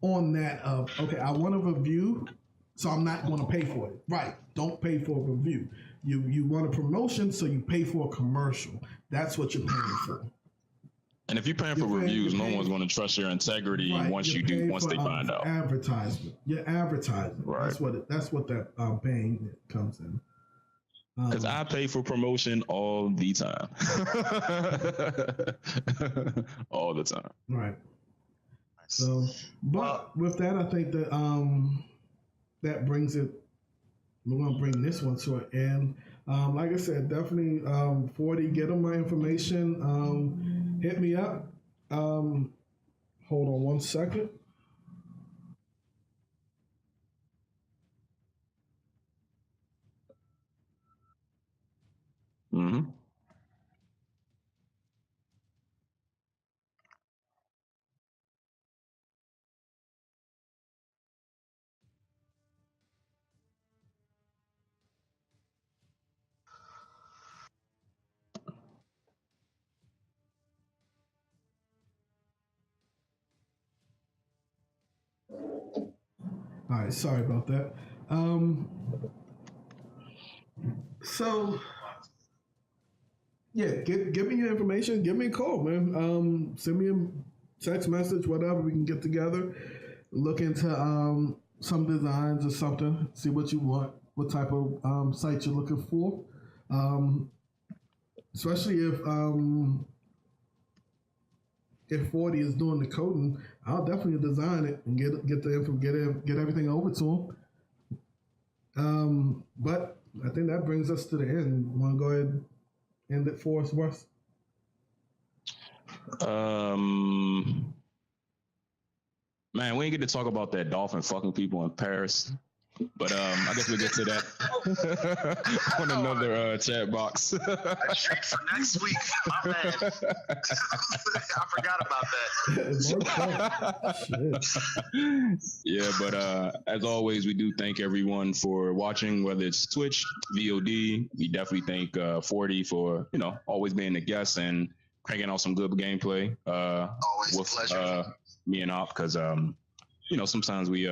on that of okay, I want a review, so I'm not going to pay for it. Right? Don't pay for a review. You want a promotion, so you pay for a commercial. That's what you're paying for. And if you're paying for reviews, no one's going to trust your integrity once they find out. Advertisement. Your advertisement. Right. That's what that paying comes in. Because I pay for promotion all the time. All the time. Right. So, but with that, I think that that brings it. We're gonna bring this one to an end. Like I said, definitely 40. Get them my information. Hit me up. Hold on one second. Mm-hmm. All right, sorry about that. So yeah, give me your information. Give me a call, man. Send me a text message, whatever. We can get together, look into some designs or something. See what you want, what type of site you're looking for. Especially if 40 is doing the coding, I'll definitely design it and get everything over to him. But I think that brings us to the end. Want to go ahead and end it for us, Wes? Man, we ain't get to talk about that dolphin fucking people in Paris. But I guess we'll get to that on another chat box. A treat for next week. My man. I forgot about that. Yeah, but as always, we do thank everyone for watching, whether it's Twitch, VOD. We definitely thank 40 for, always being a guest and cranking out some good gameplay. Always with, a pleasure. Me and Op, because, sometimes we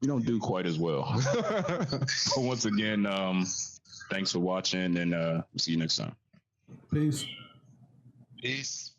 don't do quite as well. But once again, thanks for watching, and see you next time. Peace. Peace.